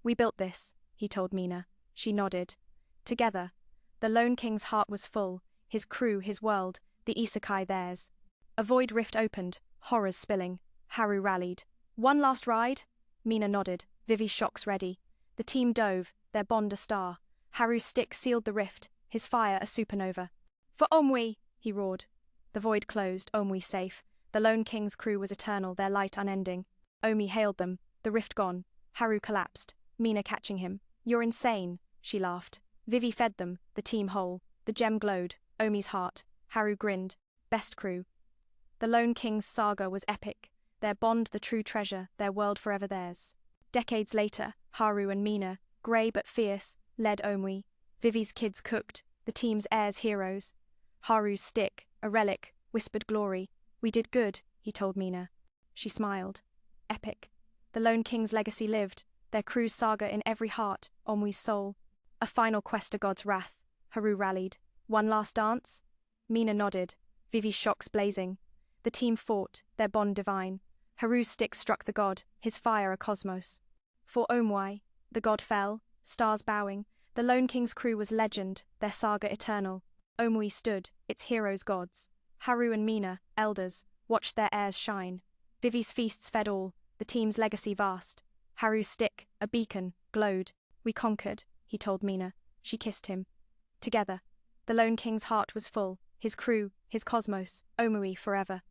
We built this, he told Mina. She nodded. Together. The Lone King's heart was full, his crew, his world, the Isekai theirs. A void rift opened, horrors spilling. Haru rallied. One last ride? Mina nodded, Vivi's shocks ready. The team dove, their bond a star. Haru's stick sealed the rift, his fire a supernova. For Omui, he roared. The void closed, Omui safe. The Lone King's crew was eternal, their light unending. Omi hailed them, the rift gone. Haru collapsed, Mina catching him. You're insane, she laughed. Vivi fed them, the team whole. The gem glowed, Omi's heart. Haru grinned. Best crew. The Lone King's saga was epic. Their bond the true treasure, their world forever theirs. Decades later, Haru and Mina, grey but fierce, led Omui. Vivi's kids cooked, the team's heirs heroes. Haru's stick, a relic, whispered glory. We did good, he told Mina. She smiled. Epic. The Lone King's legacy lived, their crew's saga in every heart, Omui's soul. A final quest to God's wrath, Haru rallied. One last dance? Mina nodded, Vivi's shocks blazing. The team fought, their bond divine. Haru's stick struck the god, his fire a cosmos. For Omui, the god fell, stars bowing. The Lone King's crew was legend, their saga eternal. Omui stood, its heroes gods. Haru and Mina, elders, watched their heirs shine. Vivi's feasts fed all, the team's legacy vast. Haru's stick, a beacon, glowed. We conquered, he told Mina. She kissed him. Together. The Lone King's heart was full, his crew, his cosmos, Omui forever.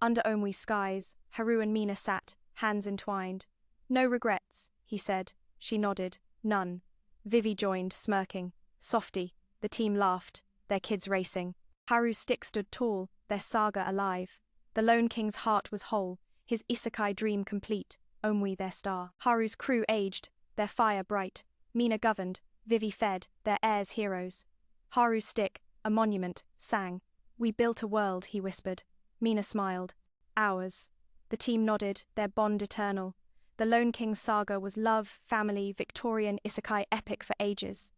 Under Omui's skies, Haru and Mina sat, hands entwined. No regrets, he said. She nodded. None. Vivi joined, smirking. Softy. The team laughed, their kids racing. Haru's stick stood tall, their saga alive. The Lone King's heart was whole, his Isekai dream complete, Omui their star. Haru's crew aged, their fire bright. Mina governed, Vivi fed, their heirs heroes. Haru's stick, a monument, sang. We built a world, he whispered. Mina smiled. Ours. The team nodded, their bond eternal. The Lone King's saga was love, family, Victorian Isekai epic for ages.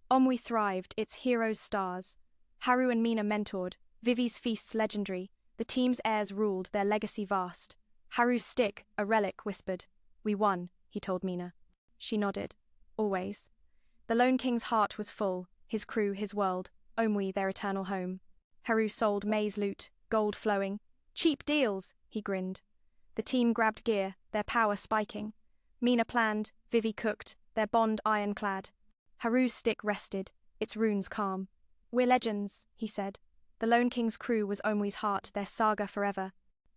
Omui thrived, its heroes stars. Haru and Mina mentored, Vivi's feasts legendary. The team's heirs ruled, their legacy vast. Haru's stick, a relic, whispered. We won, he told Mina. She nodded. Always. The Lone King's heart was full, his crew, his world, Omui their eternal home. Haru sold maize loot, gold flowing. Cheap deals, he grinned. The team grabbed gear, their power spiking. Mina planned, Vivi cooked, their bond ironclad. Haru's stick rested, its runes calm. We're legends, he said. The Lone King's crew was Omui's heart, their saga forever.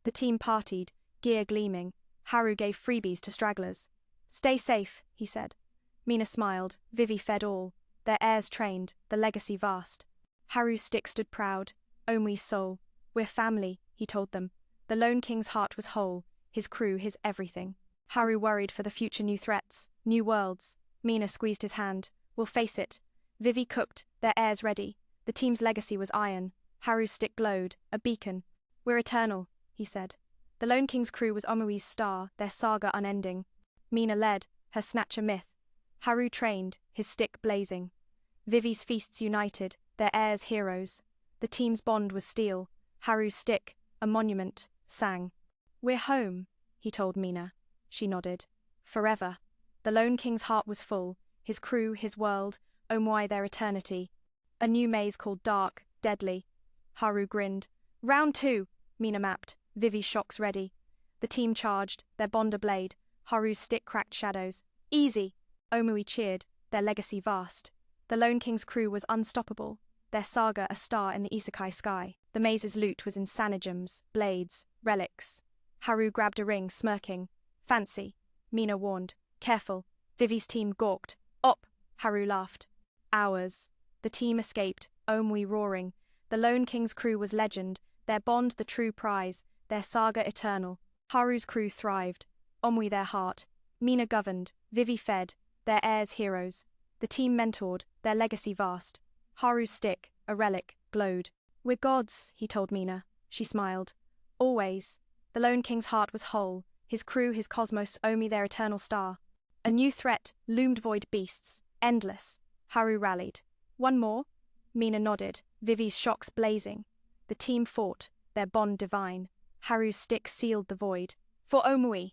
The team partied, gear gleaming. Haru gave freebies to stragglers. Stay safe, he said. Mina smiled, Vivi fed all. Their heirs trained, the legacy vast. Haru's stick stood proud, Omui's soul. We're family, he told them. The Lone King's heart was whole, his crew, his everything. Haru worried for the future, new threats, new worlds. Mina squeezed his hand. We'll face it. Vivi cooked, their heirs ready. The team's legacy was iron. Haru's stick glowed, a beacon. We're eternal, he said. The Lone King's crew was Omui's star, their saga unending. Mina led, her snatcher myth. Haru trained, his stick blazing. Vivi's feasts united, their heirs heroes. The team's bond was steel. Haru's stick, a monument, sang. We're home, he told Mina. She nodded. Forever. The Lone King's heart was full, his crew, his world, Omui their eternity. A new maze called Dark, Deadly. Haru grinned. Round 2, Mina mapped, Vivi's shocks ready. The team charged, their bond ablaze. Haru's stick cracked shadows. Easy. Omui cheered, their legacy vast. The Lone King's crew was unstoppable, their saga a star in the Isekai sky. The maze's loot was in sanagems, blades, relics. Haru grabbed a ring, smirking. Fancy. Mina warned. Careful. Vivi's team gawked. Op. Haru laughed. Hours. The team escaped, Omui roaring. The Lone King's crew was legend, their bond the true prize, their saga eternal. Haru's crew thrived, Omui their heart. Mina governed, Vivi fed, their heirs heroes. The team mentored, their legacy vast. Haru's stick, a relic, glowed. We're gods, he told Mina. She smiled. Always. The Lone King's heart was whole, his crew, his cosmos, Omi their eternal star. A new threat loomed, void beasts, endless. Haru rallied. One more? Mina nodded, Vivi's shocks blazing. The team fought, their bond divine. Haru's stick sealed the void. For Omui.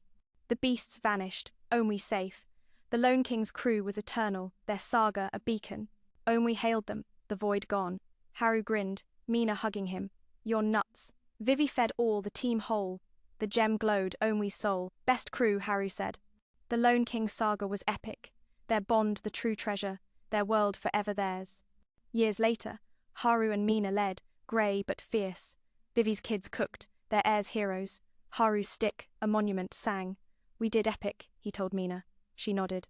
The beasts vanished, Omui safe. The Lone King's crew was eternal, their saga a beacon. Omui hailed them, the void gone. Haru grinned, Mina hugging him. You're nuts. Vivi fed all, the team whole. The gem glowed, Omui's soul. Best crew, Haru said. The Lone King's saga was epic. Their bond the true treasure, their world forever theirs. Years later, Haru and Mina led, grey but fierce. Vivi's kids cooked, their heirs heroes. Haru's stick, a monument, sang. We did epic, he told Mina. She nodded.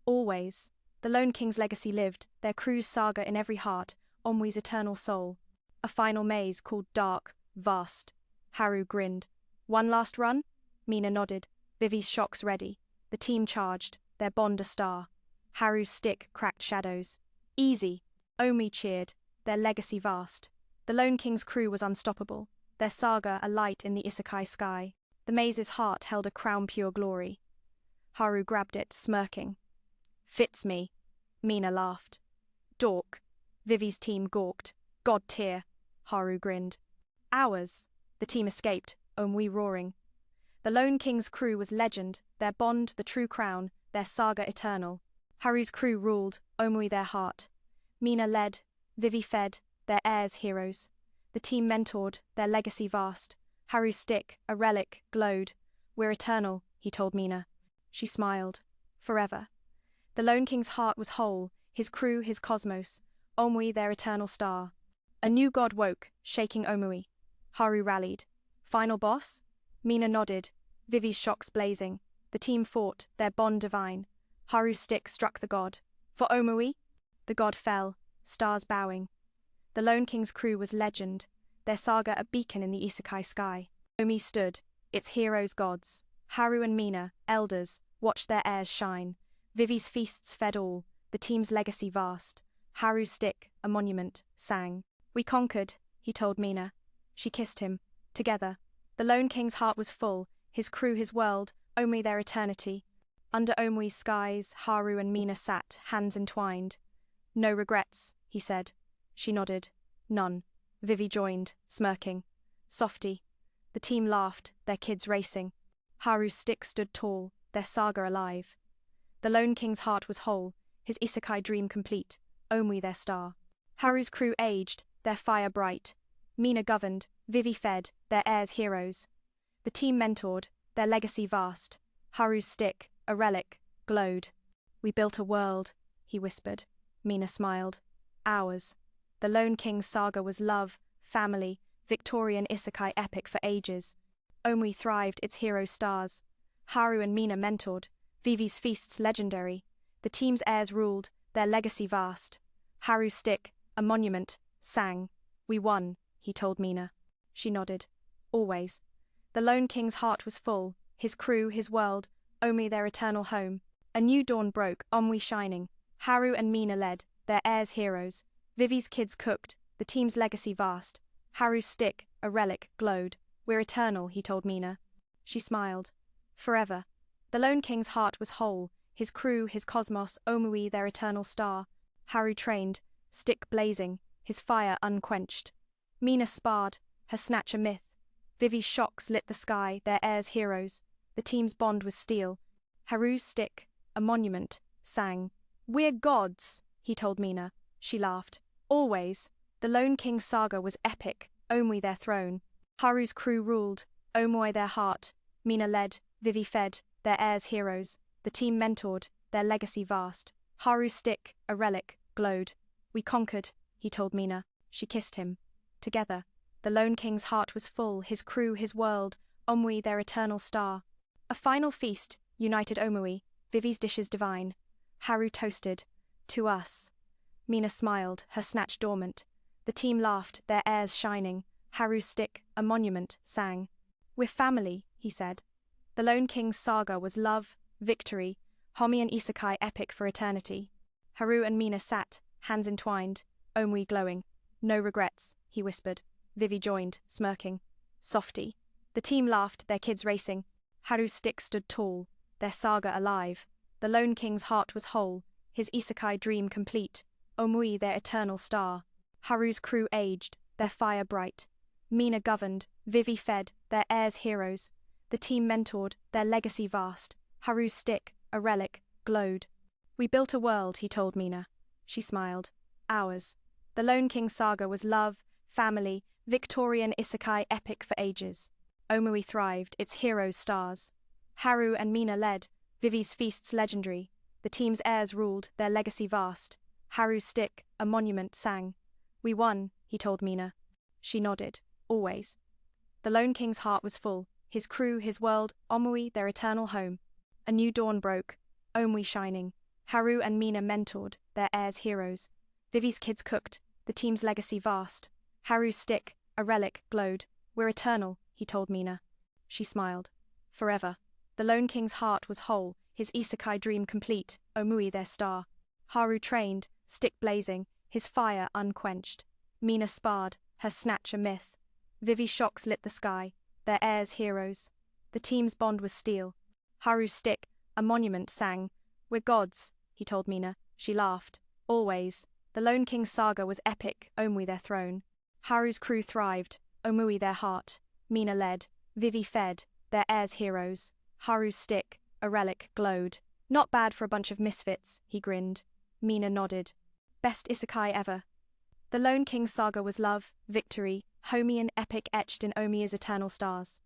Always. The Lone King's legacy lived, their crew's saga in every heart, Omui's eternal soul. A final maze called Dark, Vast. Haru grinned. One last run? Mina nodded, Vivi's shocks ready. The team charged, their bond a star. Haru's stick cracked shadows. Easy. Omui cheered, their legacy vast. The Lone King's crew was unstoppable, their saga a light in the Isekai sky. The maze's heart held a crown pure glory. Haru grabbed it, smirking. Fits me. Mina laughed. Dork. Vivi's team gawked. God tier. Haru grinned. Hours. The team escaped, Omui roaring. The Lone King's crew was legend, their bond the true crown, their saga eternal. Haru's crew ruled, Omui their heart. Mina led, Vivi fed, their heirs heroes. The team mentored, their legacy vast. Haru's stick, a relic, glowed. We're eternal, he told Mina. She smiled. Forever. The Lone King's heart was whole, his crew, his cosmos. Omui their eternal star. A new god woke, shaking Omui. Haru rallied. Final boss? Mina nodded, Vivi's shocks blazing. The team fought, their bond divine. Haru's stick struck the god. For Omui? The god fell, stars bowing. The Lone King's crew was legend, their saga a beacon in the Isekai sky. Omi stood, its heroes gods. Haru and Mina, elders, watched their heirs shine. Vivi's feasts fed all, the team's legacy vast. Haru's stick, a monument, sang. We conquered, he told Mina. She kissed him. Together. The Lone King's heart was full, his crew his world, Omi their eternity. Under Omui's skies, Haru and Mina sat, hands entwined. No regrets, he said. She nodded. None. Vivi joined, smirking. Softy. The team laughed, their kids racing. Haru's stick stood tall, their saga alive. The Lone King's heart was whole, his isekai dream complete, Omui their star. Haru's crew aged, their fire bright. Mina governed, Vivi fed, their heirs heroes. The team mentored, their legacy vast. Haru's stick, a relic, glowed. We built a world, he whispered. Mina smiled. Ours. The Lone King's saga was love, family, Victorian isekai epic for ages. Omui thrived, its hero stars. Haru and Mina mentored, Vivi's feasts legendary. The team's heirs ruled, their legacy vast. Haru's stick, a monument, sang. We won, he told Mina. She nodded. Always. The Lone King's heart was full, his crew, his world, Omi their eternal home. A new dawn broke, Omui shining. Haru and Mina led, their heirs heroes. Vivi's kids cooked, the team's legacy vast. Haru's stick, a relic, glowed. We're eternal, he told Mina. She smiled. Forever. The Lone King's heart was whole, his crew, his cosmos, Omui their eternal star. Haru trained, stick blazing, his fire unquenched. Mina sparred, her snatch a myth. Vivi's shocks lit the sky, their heirs heroes. The team's bond was steel. Haru's stick, a monument, sang. We're gods, he told Mina. She laughed. Always. The Lone King's saga was epic, Omui their throne. Haru's crew ruled, Omui their heart. Mina led, Vivi fed, their heirs heroes. The team mentored, their legacy vast. Haru's stick, a relic, glowed. We conquered, he told Mina. She kissed him. Together. The Lone King's heart was full, his crew, his world, Omui their eternal star. A final feast united Omui, Vivi's dishes divine. Haru toasted, To us. Mina smiled, her snatch dormant. The team laughed, their airs shining. Haru's stick, a monument, sang. We're family, he said. The Lone King's saga was love, victory, Homi and Isekai epic for eternity. Haru and Mina sat, hands entwined, Omui glowing. No regrets, he whispered. Vivi joined, smirking. Softy. The team laughed, their kids racing. Haru's stick stood tall, their saga alive. The Lone King's heart was whole, his Isekai dream complete. Omui their eternal star. Haru's crew aged, their fire bright. Mina governed, Vivi fed, their heirs heroes. The team mentored, their legacy vast. Haru's stick, a relic, glowed. We built a world, he told Mina. She smiled. Ours. The Lone King saga was love, family, Victorian Isekai epic for ages. Omui thrived, its heroes stars. Haru and Mina led, Vivi's feasts legendary. The team's heirs ruled, their legacy vast. Haru's stick, a monument, sang. We won, he told Mina. She nodded. Always. The Lone King's heart was full, his crew, his world, Omui, their eternal home. A new dawn broke, Omui shining. Haru and Mina mentored, their heirs heroes. Vivi's kids cooked, the team's legacy vast. Haru's stick, a relic, glowed. We're eternal, he told Mina. She smiled. Forever. The Lone King's heart was whole, his Isekai dream complete, Omui their star. Haru trained, stick blazing, his fire unquenched. Mina sparred, her snatch a myth. Vivi's shocks lit the sky, their heirs heroes. The team's bond was steel. Haru's stick, a monument, sang. We're gods, he told Mina. She laughed. Always. The Lone King's saga was epic, Omui their throne. Haru's crew thrived, Omui their heart. Mina led, Vivi fed, their heirs heroes. Haru's stick, a relic, glowed. Not bad for a bunch of misfits, he grinned. Mina nodded. Best Isekai ever. The Lone King's saga was love, victory, Homi and epic etched in Omiya's eternal stars.